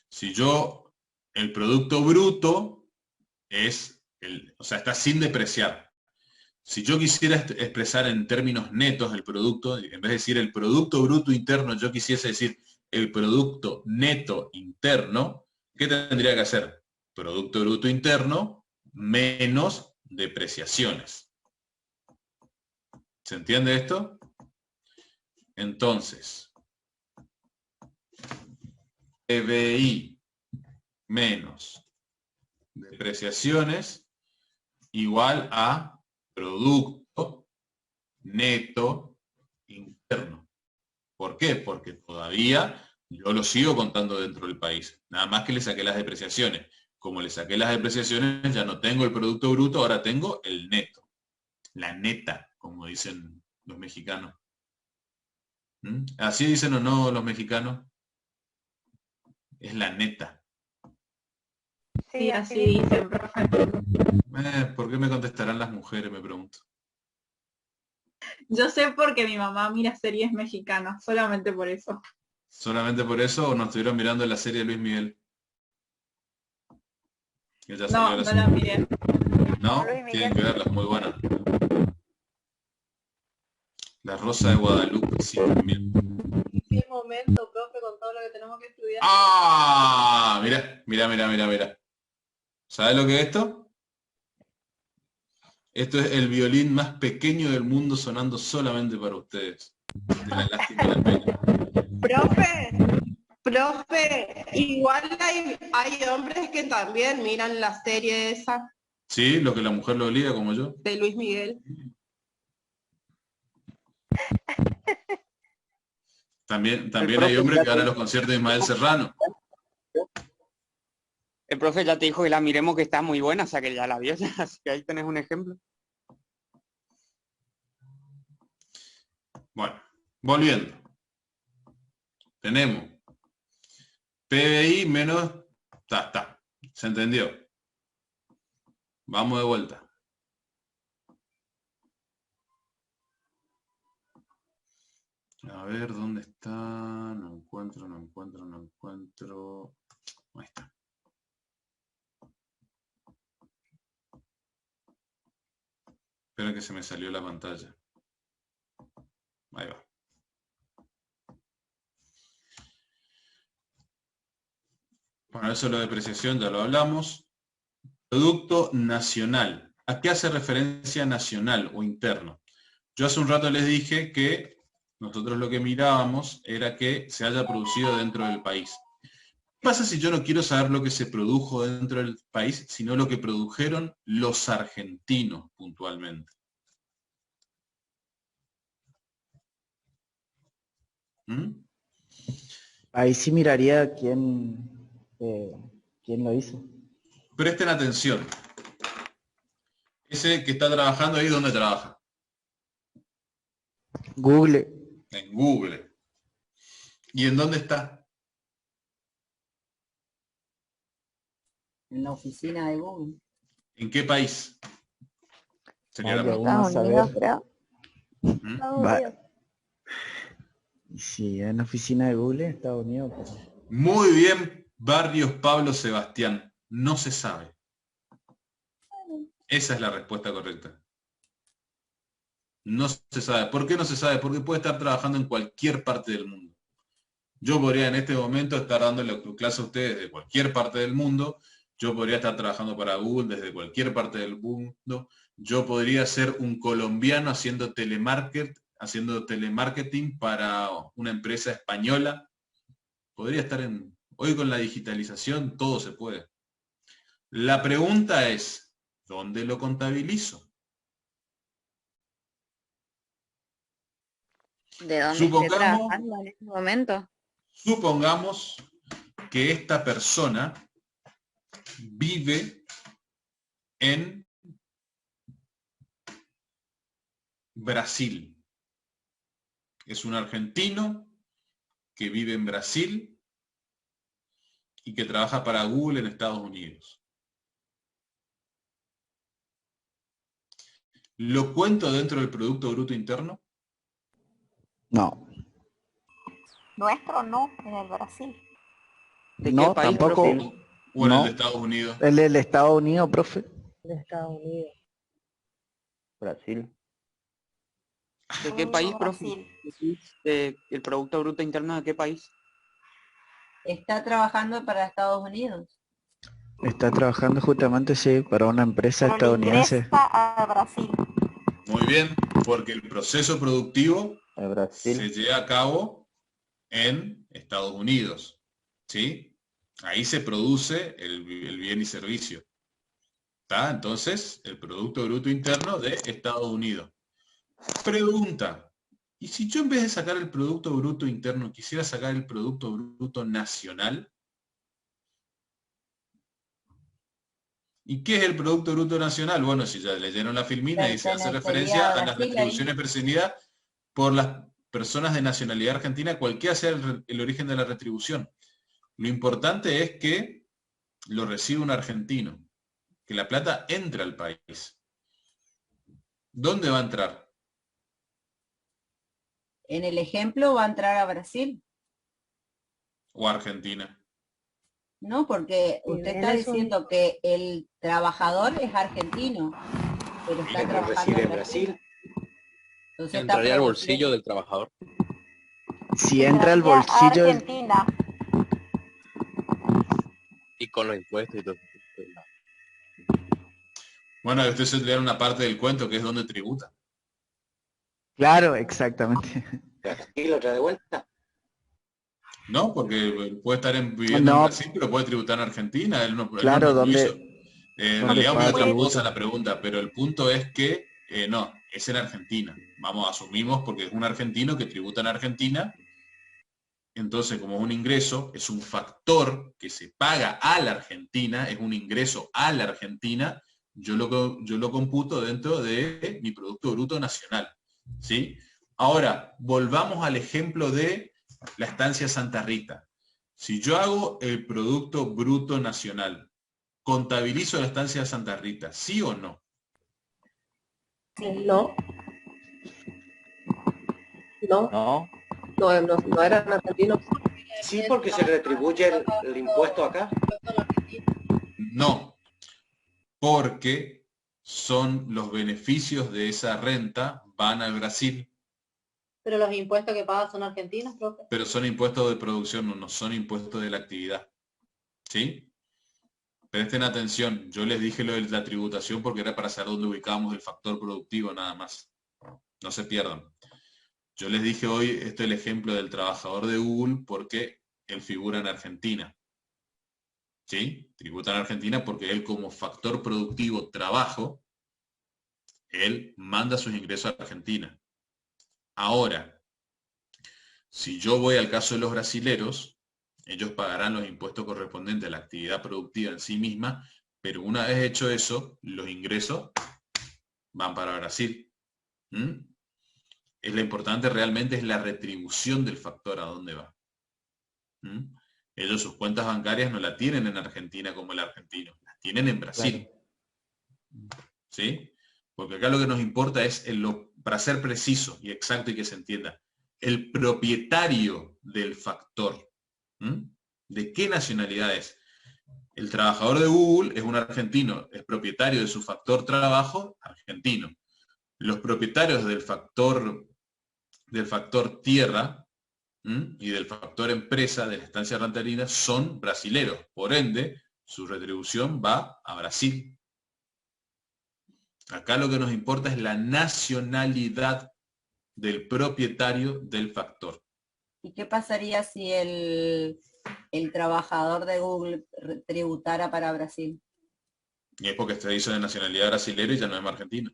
si yo, el producto bruto es, o sea, está sin depreciar. Si yo quisiera expresar en términos netos el producto, en vez de decir el producto bruto interno, yo quisiese decir el producto neto interno, ¿qué tendría que hacer? Producto bruto interno menos depreciaciones. ¿Se entiende esto? Entonces, PBI menos depreciaciones igual a producto neto interno. ¿Por qué? Porque todavía yo lo sigo contando dentro del país. Nada más que le saqué las depreciaciones. Como le saqué las depreciaciones, ya no tengo el producto bruto, ahora tengo el neto. La neta, como dicen los mexicanos. ¿Mm? ¿Así dicen o no los mexicanos? Es la neta. Sí, así dicen, profe. ¿Por qué me contestarán las mujeres, me pregunto? Yo sé porque mi mamá mira series mexicanas, solamente por eso. ¿Solamente por eso o nos estuvieron mirando la serie de Luis Miguel? No, no la miré. ¿No? Tienen que verla, es muy buena. La Rosa de Guadalupe, sí, también. ¿Qué momento, profe, con todo lo que tenemos que estudiar? ¡Ah! Mira. ¿Sabes lo que es esto? Esto es el violín más pequeño del mundo sonando solamente para ustedes. De la lástima y la pena. Profe, igual hay hombres que también miran la serie esa. Sí, lo que la mujer lo obliga, como yo. De Luis Miguel. También hay hombres que van a los conciertos de Ismael Serrano. El profe ya te dijo que la miremos, que está muy buena, o sea que ya la vio, así que ahí tenés un ejemplo. Bueno, volviendo. Tenemos PBI menos... Está. ¿Se entendió? Vamos de vuelta. A ver, ¿dónde está? No encuentro. Ahí está. Espera que se me salió la pantalla. Ahí va. Bueno, eso de la depreciación ya lo hablamos. Producto nacional. ¿A qué hace referencia nacional o interno? Yo hace un rato les dije que nosotros lo que mirábamos era que se haya producido dentro del país. ¿Qué pasa si yo no quiero saber lo que se produjo dentro del país, sino lo que produjeron los argentinos puntualmente? ¿Mm? Ahí sí miraría quién lo hizo. Presten atención. Ese que está trabajando ahí, ¿dónde trabaja? Google. En Google. ¿Y en dónde está? En la oficina de Google. ¿En qué país? Sería la Estados Unidos, creo. Sí, en la oficina de Google, Estados Unidos. Pero... Muy bien, Barrios Pablo Sebastián. No se sabe. Esa es la respuesta correcta. No se sabe. ¿Por qué no se sabe? Porque puede estar trabajando en cualquier parte del mundo. Yo podría en este momento estar dándole clase a ustedes de cualquier parte del mundo. Yo podría estar trabajando para Google desde cualquier parte del mundo. Yo podría ser un colombiano haciendo telemarketing para una empresa española. Podría estar en... Hoy con la digitalización todo se puede. La pregunta es, ¿dónde lo contabilizo? ¿De dónde esté trabajando en este momento? Supongamos que esta persona vive en Brasil. Es un argentino que vive en Brasil y que trabaja para Google en Estados Unidos. ¿Lo cuento dentro del Producto Bruto Interno? No. Nuestro no, en el Brasil. ¿De No, qué país, tampoco. profe? ¿O en No. el de Estados Unidos? El del Estados Unidos, profe. De Estados Unidos. Brasil. ¿De qué país, profe? Brasil. ¿El Producto Bruto Interno de qué país? Está trabajando para Estados Unidos. Está trabajando justamente, sí, para una empresa Pero le estadounidense. ingresa a Brasil. Muy bien, porque el proceso productivo Brasil. se lleva a cabo en Estados Unidos, ¿sí? Ahí se produce el bien y servicio. ¿Está? Entonces, el Producto Bruto Interno de Estados Unidos. Pregunta, ¿y si yo en vez de sacar el Producto Bruto Interno quisiera sacar el Producto Bruto Nacional? ¿Y qué es el Producto Bruto Nacional? Bueno, si ya leyeron la filmina y se hace referencia a las retribuciones percibidas por las personas de nacionalidad argentina, cualquiera sea el origen de la retribución. Lo importante es que lo recibe un argentino, que la plata entra al país. ¿Dónde va a entrar? En el ejemplo va a entrar a Brasil. ¿O a Argentina? No, porque usted está diciendo que el trabajador es argentino, pero está trabajando en Brasil. Entonces ¿Entraría al bolsillo del trabajador? Si entra al bolsillo del... Argentina. Y con los impuestos y todo. Bueno, usted se le da una parte del cuento que es donde tributa. Claro, exactamente. ¿Y la otra de vuelta? No, porque puede estar viviendo en Brasil, pero puede tributar en Argentina. Él no, claro, él no donde... hizo. En realidad es muy tramposa la pregunta, pero el punto es que no, es en Argentina. Vamos, asumimos porque es un argentino que tributa en Argentina. Entonces, como es un ingreso, es un factor que se paga a la Argentina, es un ingreso a la Argentina, yo lo computo dentro de mi Producto Bruto Nacional. ¿Sí? Ahora, volvamos al ejemplo de la estancia Santa Rita. Si yo hago el Producto Bruto Nacional, ¿contabilizo la estancia Santa Rita? ¿Sí o no? No. No eran argentinos. Sí, porque se retribuye el impuesto acá. No, porque son los beneficios de esa renta van al Brasil. Pero los impuestos que pagan son argentinos, profe. Pero son impuestos de producción, no son impuestos de la actividad. ¿Sí? Presten atención, yo les dije lo de la tributación porque era para saber dónde ubicábamos el factor productivo nada más. No se pierdan. Yo les dije hoy, este es el ejemplo del trabajador de Google porque él figura en Argentina. ¿Sí? Tributa en Argentina porque él como factor productivo trabajo, él manda sus ingresos a Argentina. Ahora, si yo voy al caso de los brasileros, ellos pagarán los impuestos correspondientes a la actividad productiva en sí misma, pero una vez hecho eso, los ingresos van para Brasil. Es lo importante realmente es la retribución del factor a dónde va. Ellos sus cuentas bancarias no la tienen en Argentina como el argentino, las tienen en Brasil. Claro. ¿Sí? Porque acá lo que nos importa es, para ser preciso y exacto y que se entienda, el propietario del factor. ¿De qué nacionalidad es? El trabajador de Google es un argentino, es propietario de su factor trabajo argentino. Los propietarios del factor tierra y del factor empresa de la estancia rentarina son brasileros. Por ende, su retribución va a Brasil. Acá lo que nos importa es la nacionalidad del propietario del factor. ¿Y qué pasaría si el trabajador de Google tributara para Brasil? Y es porque se hizo de nacionalidad brasilera y ya no es más argentino.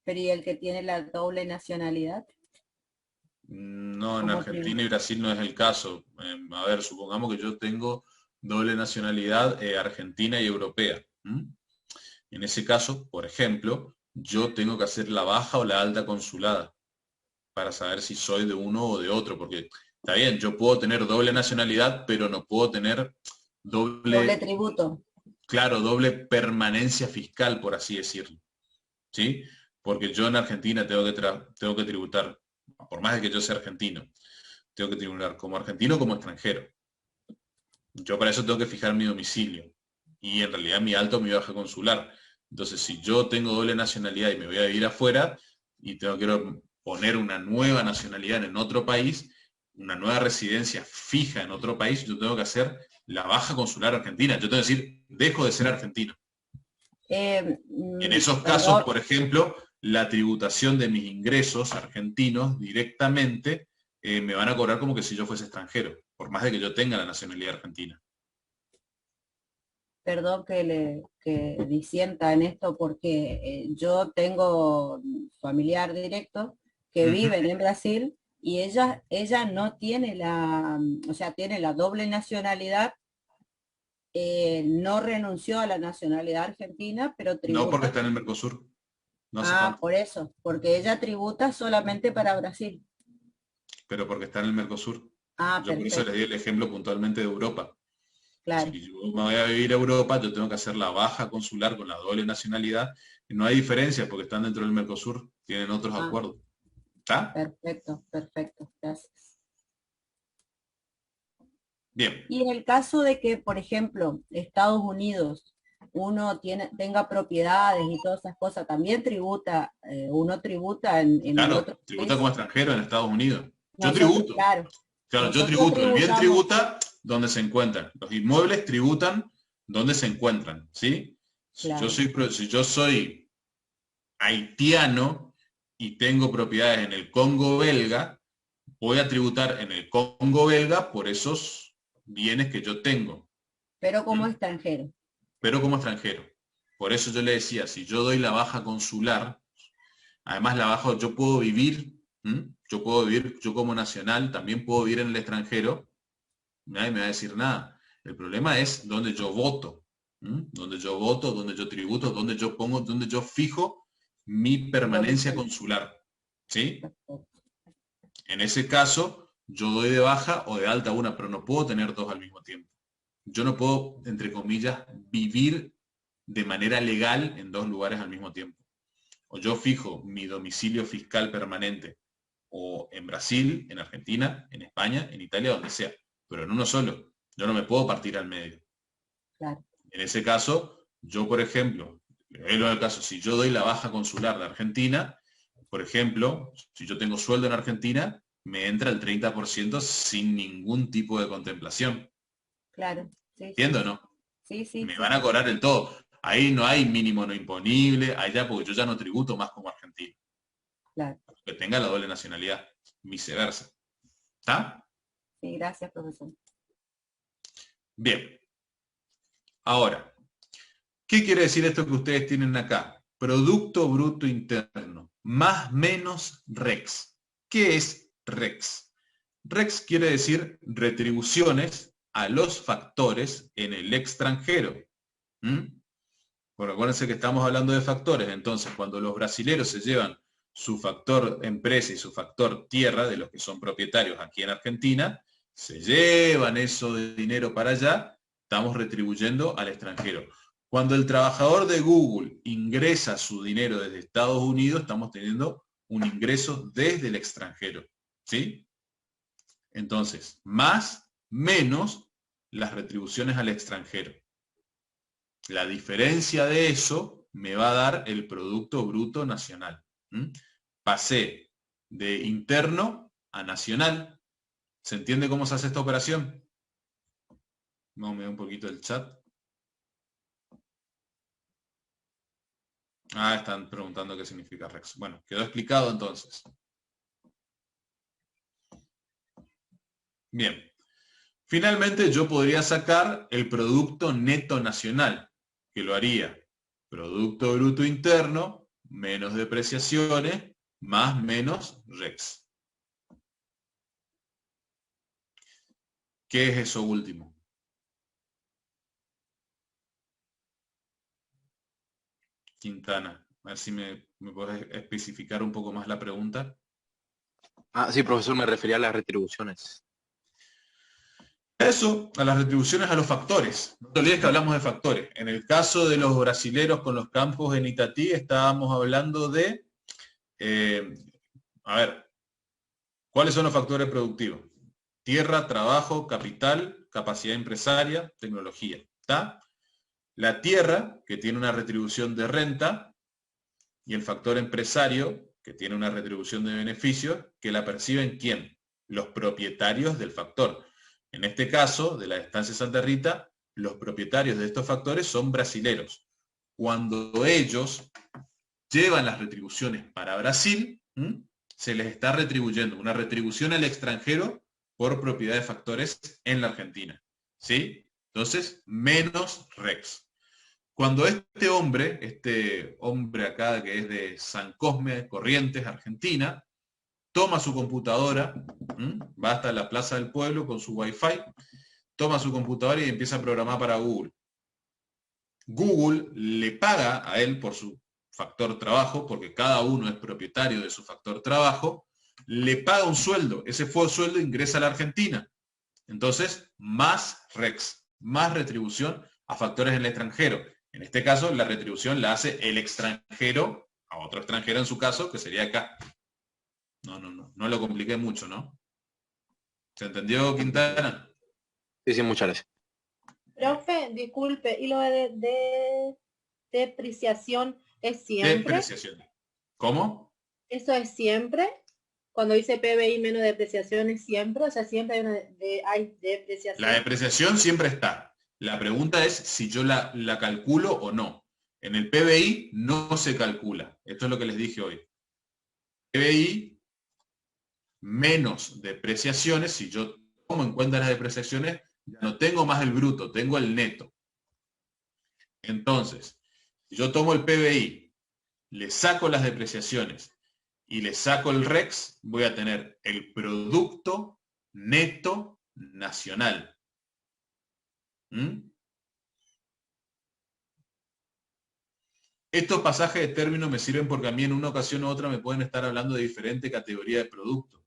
Pero ¿y el que tiene la doble nacionalidad? No, en Argentina y Brasil no es el caso. A ver, supongamos que yo tengo doble nacionalidad argentina y europea. En ese caso, por ejemplo, yo tengo que hacer la baja o la alta consulada para saber si soy de uno o de otro, porque está bien, yo puedo tener doble nacionalidad, pero no puedo tener doble tributo. Claro, doble permanencia fiscal, por así decirlo. ¿Sí? Porque yo en Argentina tengo que tributar, por más de que yo sea argentino, tengo que tributar como argentino o como extranjero. Yo para eso tengo que fijar mi domicilio y en realidad mi alta o mi baja consular. Entonces, si yo tengo doble nacionalidad y me voy a vivir afuera y tengo que poner una nueva nacionalidad en otro país, una nueva residencia fija en otro país, yo tengo que hacer la baja consular argentina. Yo tengo que decir, dejo de ser argentino. En esos casos, por ejemplo, la tributación de mis ingresos argentinos directamente me van a cobrar como que si yo fuese extranjero, por más de que yo tenga la nacionalidad argentina. Perdón que disienta en esto, porque yo tengo familiar directo que viven en Brasil y ella no tiene tiene la doble nacionalidad, no renunció a la nacionalidad argentina, pero tributa. No, porque está en el Mercosur. No hace falta. Por eso, porque ella tributa solamente para Brasil. Pero porque está en el Mercosur. Yo Perfecto. por eso les di el ejemplo puntualmente de Europa. Claro. Si yo me voy a vivir a Europa, yo tengo que hacer la baja consular con la doble nacionalidad. Y no hay diferencia porque están dentro del Mercosur, tienen otros acuerdos. ¿Está? Perfecto, gracias. Bien. Y en el caso de que, por ejemplo, Estados Unidos, uno tenga propiedades y todas esas cosas, también tributa, uno tributa en claro, otro tributa país. Como extranjero en Estados Unidos. Yo tributo. Claro, yo tributo. El bien tributa donde se encuentran. Los inmuebles tributan donde se encuentran, ¿sí? Claro. Si yo soy haitiano y tengo propiedades en el Congo belga, voy a tributar en el Congo belga por esos bienes que yo tengo. Pero como extranjero. Pero como extranjero. Por eso yo le decía, si yo doy la baja consular, además la baja, yo puedo vivir, yo como nacional, también puedo vivir en el extranjero, nadie me va a decir nada. El problema es donde yo voto, donde yo voto, donde yo tributo, donde yo pongo, donde yo fijo mi permanencia consular. ¿Sí? En ese caso, yo doy de baja o de alta una, pero no puedo tener dos al mismo tiempo. Yo no puedo, entre comillas, vivir de manera legal en dos lugares al mismo tiempo. O yo fijo mi domicilio fiscal permanente o en Brasil, en Argentina, en España, en Italia, donde sea, pero en uno solo. Yo no me puedo partir al medio. Claro. En ese caso, yo, por ejemplo, en el caso, si yo doy la baja consular de Argentina, por ejemplo, si yo tengo sueldo en Argentina, me entra el 30% sin ningún tipo de contemplación. Claro. Sí, ¿Entiendo o no? Sí, sí. Me van a cobrar el todo. Ahí no hay mínimo no imponible, allá porque yo ya no tributo más como argentino. Claro. Que tenga la doble nacionalidad, viceversa. ¿Está? Sí, gracias, profesor. Bien. Ahora, ¿qué quiere decir esto que ustedes tienen acá? Producto Bruto Interno, más menos REX. ¿Qué es REX? REX quiere decir retribuciones a los factores en el extranjero. Bueno, acuérdense que estamos hablando de factores, entonces cuando los brasileros se llevan su factor empresa y su factor tierra, de los que son propietarios aquí en Argentina, se llevan eso de dinero para allá, estamos retribuyendo al extranjero. Cuando el trabajador de Google ingresa su dinero desde Estados Unidos, estamos teniendo un ingreso desde el extranjero, ¿sí? Entonces, más, menos las retribuciones al extranjero. La diferencia de eso me va a dar el Producto Bruto Nacional. Pasé de interno a nacional. ¿Se entiende cómo se hace esta operación? Vamos a ver un poquito el chat. Están preguntando qué significa REX. Bueno, quedó explicado entonces. Bien. Finalmente yo podría sacar el Producto Neto Nacional, que lo haría Producto Bruto Interno menos depreciaciones, más menos REX. ¿Qué es eso último? Quintana, a ver si me puedes especificar un poco más la pregunta. Ah, sí, profesor, me refería a las retribuciones. Eso, a las retribuciones a los factores. No te olvides que hablamos de factores. En el caso de los brasileros con los campos en Itatí, estábamos hablando de, a ver, ¿cuáles son los factores productivos? Tierra, trabajo, capital, capacidad empresaria, tecnología. ¿Está? La tierra, que tiene una retribución de renta, y el factor empresario, que tiene una retribución de beneficios, que la perciben ¿quién? Los propietarios del factor. En este caso, de la estancia Santa Rita, los propietarios de estos factores son brasileros. Cuando ellos llevan las retribuciones para Brasil, se les está retribuyendo una retribución al extranjero por propiedad de factores en la Argentina. ¿Sí? Entonces, menos REX. Cuando este hombre acá que es de San Cosme, Corrientes, Argentina, toma su computadora, va hasta la Plaza del Pueblo con su Wi-Fi, toma su computadora y empieza a programar para Google. Google le paga a él por su factor trabajo, porque cada uno es propietario de su factor trabajo, le paga un sueldo, ese sueldo ingresa a la Argentina. Entonces, más REX, más retribución a factores en el extranjero. En este caso, la retribución la hace el extranjero a otro extranjero en su caso, que sería acá. No lo compliqué mucho, ¿no? ¿Se entendió, Quintana? Sí, muchas gracias. Profe, disculpe, ¿y lo de depreciación es siempre? Depreciación. ¿Cómo? ¿Eso es siempre? Cuando dice PBI menos depreciación es siempre, o sea, siempre hay depreciación. La depreciación siempre está. La pregunta es si yo la calculo o no. En el PBI no se calcula. Esto es lo que les dije hoy. PBI menos depreciaciones, si yo tomo en cuenta las depreciaciones, ya no tengo más el bruto, tengo el neto. Entonces, si yo tomo el PBI, le saco las depreciaciones y le saco el REX, voy a tener el producto neto nacional. Estos pasajes de términos me sirven porque a mí en una ocasión u otra me pueden estar hablando de diferente categoría de producto.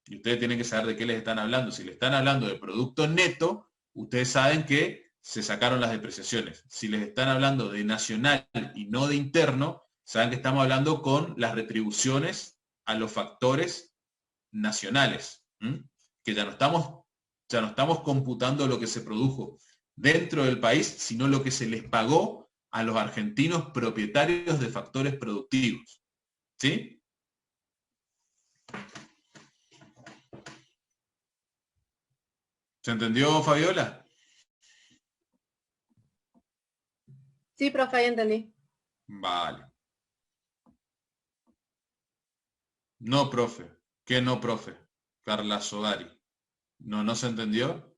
Y ustedes tienen que saber de qué les están hablando. Si les están hablando de producto neto, ustedes saben que se sacaron las depreciaciones. Si les están hablando de nacional y no de interno, saben que estamos hablando con las retribuciones a los factores nacionales. Que ya no estamos computando lo que se produjo dentro del país, sino lo que se les pagó a los argentinos propietarios de factores productivos. ¿Sí? ¿Se entendió, Fabiola? Sí, profe, ahí entendí. Vale. No, profe. ¿Qué no, profe? Carla Sogari. ¿No se entendió?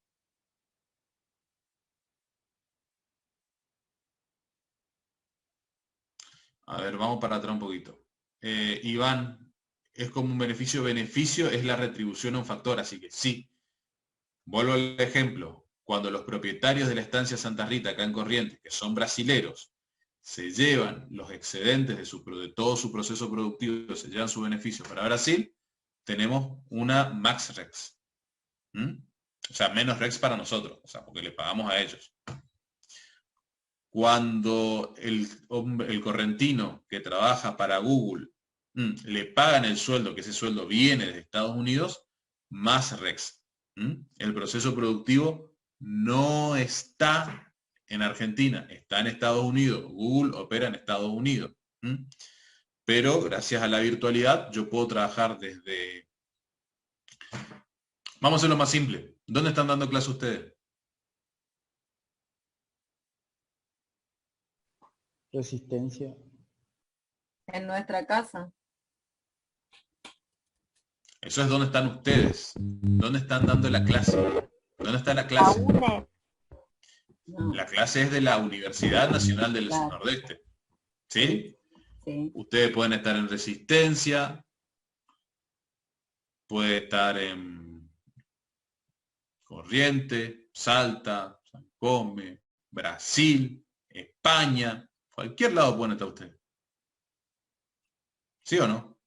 A ver, vamos para atrás un poquito. Iván, es como un beneficio, es la retribución a un factor, así que sí. Vuelvo al ejemplo. Cuando los propietarios de la estancia Santa Rita, acá en Corrientes, que son brasileros, se llevan los excedentes de todo su proceso productivo, se llevan sus beneficios para Brasil, tenemos una max REX. O sea, menos REX para nosotros, o sea, porque le pagamos a ellos. Cuando el correntino que trabaja para Google le pagan el sueldo, que ese sueldo viene de Estados Unidos, más REX. El proceso productivo no está en Argentina, está en Estados Unidos. Google opera en Estados Unidos. Pero gracias a la virtualidad yo puedo trabajar desde... Vamos a hacerlo más simple. ¿Dónde están dando clase ustedes? Resistencia. En nuestra casa. Eso es donde están ustedes. ¿Dónde están dando la clase? ¿Dónde está la clase? La clase es de la Universidad Nacional del Nordeste. ¿Sí? Sí. Ustedes pueden estar en Resistencia, puede estar en Corrientes, Salta, San Come, Brasil, España, cualquier lado pueden estar ustedes. ¿Sí o no?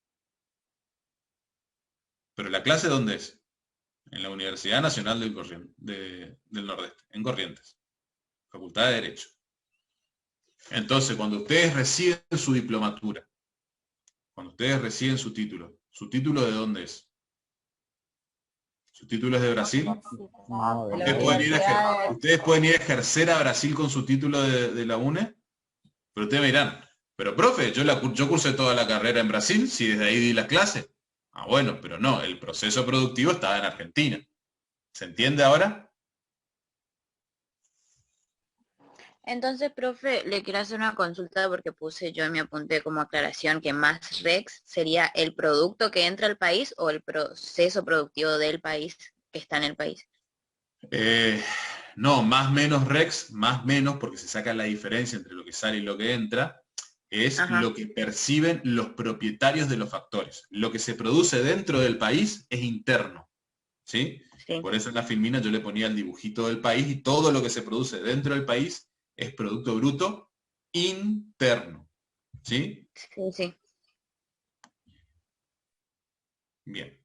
Pero la clase, ¿dónde es? En la Universidad Nacional del Nordeste, en Corrientes, Facultad de Derecho. Entonces, cuando ustedes reciben su diplomatura, cuando ustedes reciben ¿su título de dónde es? ¿Su título es de Brasil? No, de Ustedes pueden ir a ejercer a Brasil con su título de la UNE, pero ustedes me dirán, pero profe, yo cursé toda la carrera en Brasil, si desde ahí di las clases. Ah, bueno, pero no, el proceso productivo estaba en Argentina. ¿Se entiende ahora? Entonces, profe, le quiero hacer una consulta porque puse yo en mi apunte como aclaración que más REX sería el producto que entra al país o el proceso productivo del país que está en el país. No, más menos REX, más menos porque se saca la diferencia entre lo que sale y lo que entra, es lo que perciben los propietarios de los factores. Lo que se produce dentro del país es interno, ¿sí? Sí. Por eso en la filmina yo le ponía el dibujito del país y todo lo que se produce dentro del país es Producto Bruto interno, ¿sí? Sí, sí. Bien.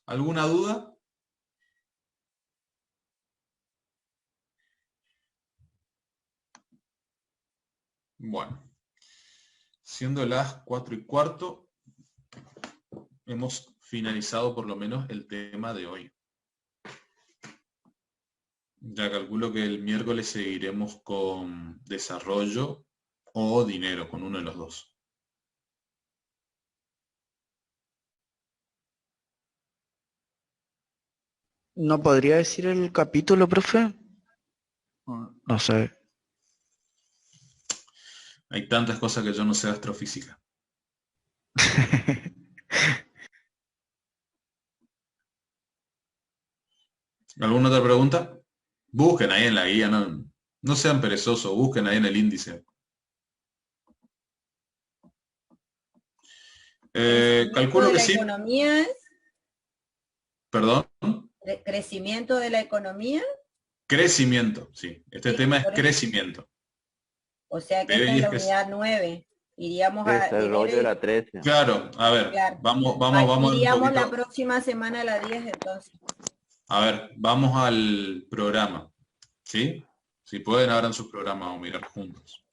¿Alguna duda? Bueno. Siendo las 4:15, hemos finalizado por lo menos el tema de hoy. Ya calculo que el miércoles seguiremos con desarrollo o dinero, con uno de los dos. ¿No podría decir el capítulo, profe? No sé. Hay tantas cosas que yo no sé de astrofísica. ¿Alguna otra pregunta? Busquen ahí en la guía, no sean perezosos, busquen ahí en el índice. Calculo que sí. ¿Economía es? ¿Perdón? ¿Crecimiento de la economía? Crecimiento, sí. Este tema es crecimiento. O sea que esta es la unidad 9. Iríamos a... Desarrollo de la 13. Claro, a ver, Claro. vamos. Iríamos la próxima semana a la 10 entonces. A ver, vamos al programa, ¿sí? Si pueden, abran sus programas, vamos a mirar juntos.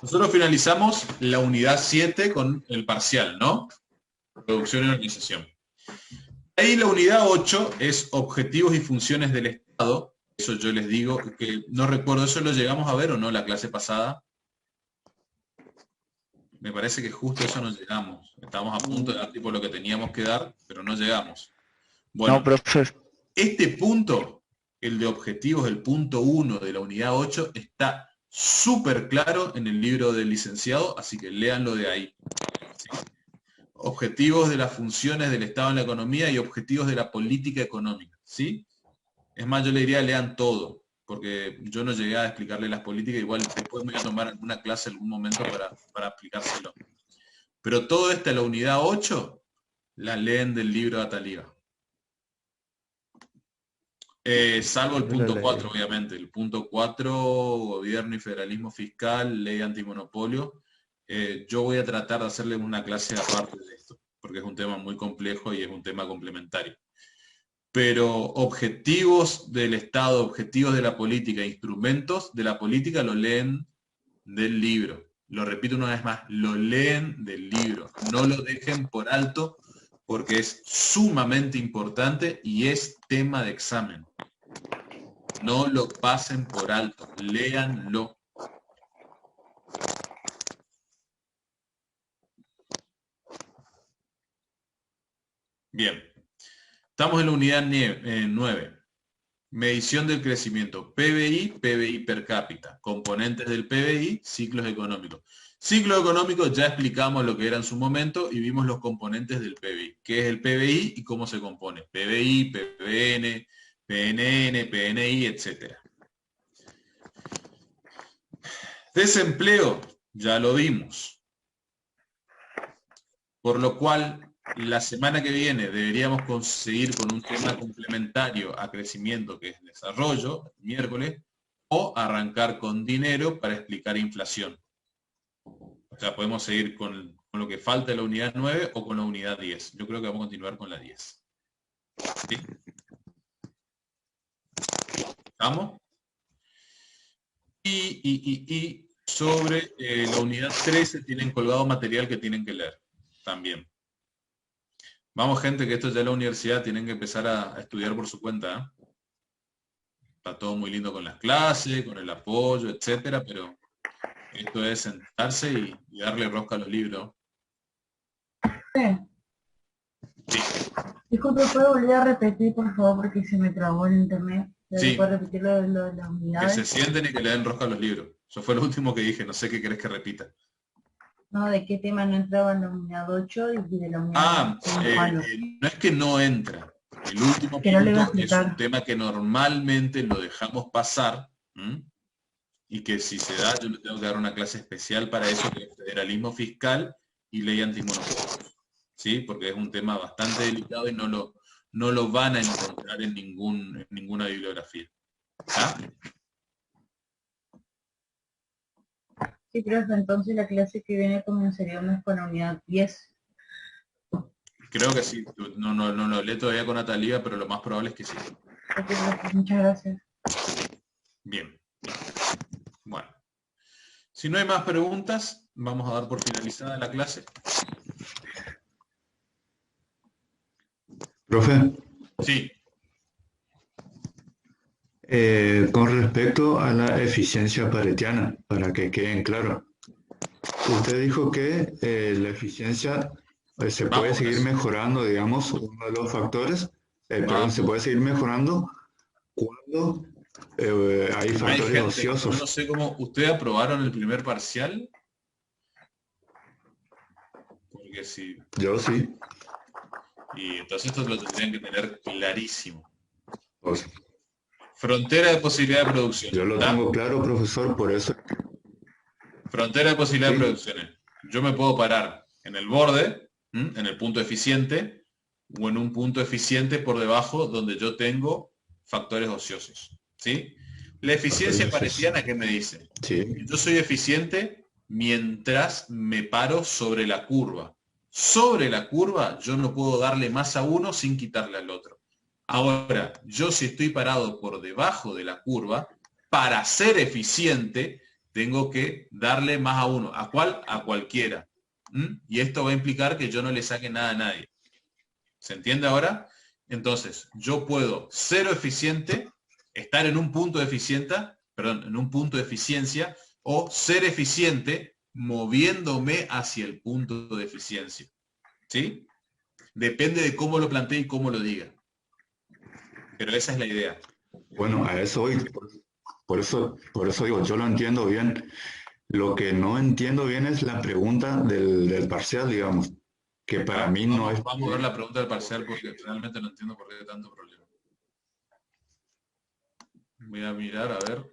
Nosotros finalizamos la unidad 7 con el parcial, ¿no? Producción y organización. Ahí la unidad 8 es objetivos y funciones del Estado. Eso yo les digo que no recuerdo, ¿eso lo llegamos a ver o no la clase pasada? Me parece que justo eso no llegamos. Estamos a punto de dar tipo lo que teníamos que dar, pero no llegamos. Bueno, No, profe. Este punto, el de objetivos, el punto 1 de la unidad 8, está súper claro en el libro del licenciado, así que léanlo de ahí. ¿Sí? Objetivos de las funciones del Estado en la economía y objetivos de la política económica, ¿sí? Es más, yo le diría lean todo, porque yo no llegué a explicarle las políticas, igual después me voy a tomar alguna clase en algún momento para explicárselo. Pero todo esto, la unidad 8, la leen del libro de Ataliba. Salvo el punto 4, obviamente. El punto 4, gobierno y federalismo fiscal, ley antimonopolio. Yo voy a tratar de hacerle una clase aparte de esto, porque es un tema muy complejo y es un tema complementario. Pero objetivos del Estado, objetivos de la política, instrumentos de la política lo leen del libro. Lo repito una vez más, lo leen del libro. No lo dejen por alto porque es sumamente importante y es tema de examen. No lo pasen por alto, léanlo. Bien, estamos en la unidad 9. Medición del crecimiento, PBI, PBI per cápita, componentes del PBI, ciclos económicos. Ciclo económico ya explicamos lo que era en su momento y vimos los componentes del PBI. ¿Qué es el PBI y cómo se compone? PBI, PBN, PNN, PNI, etc. Desempleo, ya lo vimos. Por lo cual, la semana que viene deberíamos conseguir con un tema complementario a crecimiento, que es desarrollo, el miércoles, o arrancar con dinero para explicar inflación. O sea, podemos seguir con lo que falta de la unidad 9 o con la unidad 10. Yo creo que vamos a continuar con la 10. ¿Sí? ¿Estamos? Y sobre la unidad 13 tienen colgado material que tienen que leer también. Vamos, gente, que esto ya es la universidad, tienen que empezar a estudiar por su cuenta, ¿eh? Está todo muy lindo con las clases, con el apoyo, etcétera, pero esto es sentarse y darle rosca a los libros. Sí. Disculpe, ¿puedo volver a repetir, por favor, porque se me trabó el internet? Sí. ¿Puedo repetir lo de las Que unidades? se sienten y que le den rosca a los libros. Eso fue lo último que dije, no sé qué querés que repita. No, ¿de qué tema no entraba en la unidad 8 y de la unidad 5? No es que no entra. El último Que no le iba a punto es explicar. un tema que normalmente lo dejamos pasar, ¿m? Y que si se da, yo le tengo que dar una clase especial para eso, que es federalismo fiscal y ley antimonopolio. ¿Sí? Porque es un tema bastante delicado y no lo van a encontrar en ninguna bibliografía. ¿Ah? Sí, creo que entonces la clase que viene comenzaríamos con la unidad 10. Creo que sí. No lo hablé todavía con Natalia, pero lo más probable es que sí. Ok, profe, muchas gracias. Bien. Bueno. Si no hay más preguntas, vamos a dar por finalizada la clase. Profe, Sí. con respecto a la eficiencia paretiana, para que queden claros, usted dijo que la eficiencia se puede seguir mejorando, digamos, uno de los factores, perdón, se puede seguir mejorando cuando hay factores gente, ociosos. yo no sé cómo, ¿ustedes aprobaron el primer parcial? Porque sí. Yo sí. Y entonces esto lo tendrían que tener clarísimo. Pues, frontera de posibilidad de producción. yo lo tengo claro, profesor, por eso. Frontera de posibilidad de producciones. Yo me puedo parar en el borde, en el punto eficiente, o en un punto eficiente por debajo donde yo tengo factores ociosos. ¿Sí? La eficiencia paretiana, ¿qué me dice? Sí. Yo soy eficiente mientras me paro sobre la curva. Sobre la curva yo no puedo darle más a uno sin quitarle al otro. Ahora, yo si estoy parado por debajo de la curva, para ser eficiente, tengo que darle más a uno. ¿A cuál? A cualquiera. Y esto va a implicar que yo no le saque nada a nadie. ¿Se entiende ahora? Entonces, yo puedo ser eficiente, estar en un punto de en un punto de eficiencia, o ser eficiente moviéndome hacia el punto de eficiencia. ¿Sí? Depende de cómo lo plantee y cómo lo diga. Pero esa es la idea. Bueno, a eso hoy, por eso digo, yo lo entiendo bien. Lo que no entiendo bien es la pregunta del parcial, digamos, que para mí no es... Vamos a ver la pregunta del parcial porque realmente no entiendo por qué hay tanto problema. Voy a mirar, a ver.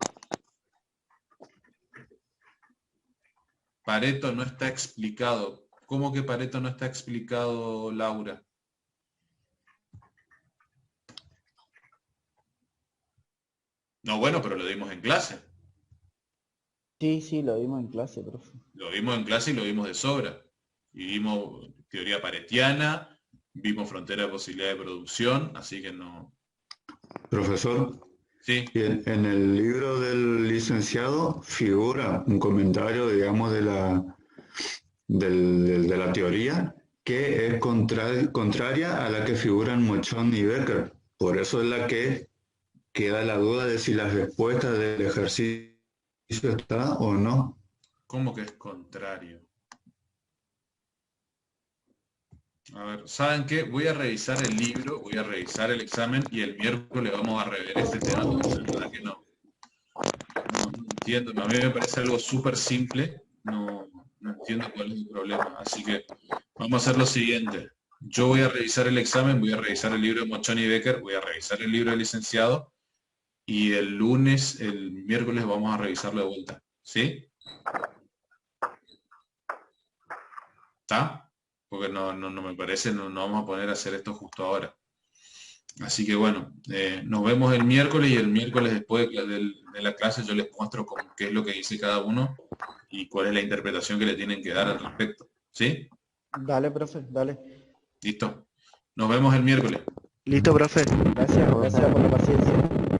Pareto no está explicado. ¿Cómo que Pareto no está explicado, Laura? No, bueno, pero lo dimos en clase. Sí, lo vimos en clase, profe. Lo vimos en clase y lo vimos de sobra. Y vimos teoría paretiana, vimos frontera de posibilidad de producción, así que no... Profesor, sí. En el libro del licenciado figura un comentario, digamos, de la teoría que es contraria a la que figuran Mochón y Becker. Por eso es la que queda la duda de si la respuesta del ejercicio está o no. ¿Cómo que es contrario? A ver, ¿saben qué? Voy a revisar el libro, voy a revisar el examen y el miércoles vamos a rever este tema. La verdad que no entiendo. A mí me parece algo súper simple. No entiendo cuál es el problema. Así que vamos a hacer lo siguiente. Yo voy a revisar el examen, voy a revisar el libro de Mochón y Becker, voy a revisar el libro del licenciado y el miércoles vamos a revisarlo de vuelta. ¿Sí? ¿Está? porque no me parece, no vamos a poner a hacer esto justo ahora. Así que bueno, nos vemos el miércoles, y el miércoles después de la clase yo les muestro qué es lo que dice cada uno y cuál es la interpretación que le tienen que dar al respecto. ¿Sí? Dale, profe, dale. Listo. Nos vemos el miércoles. Listo, profe. Gracias por la paciencia.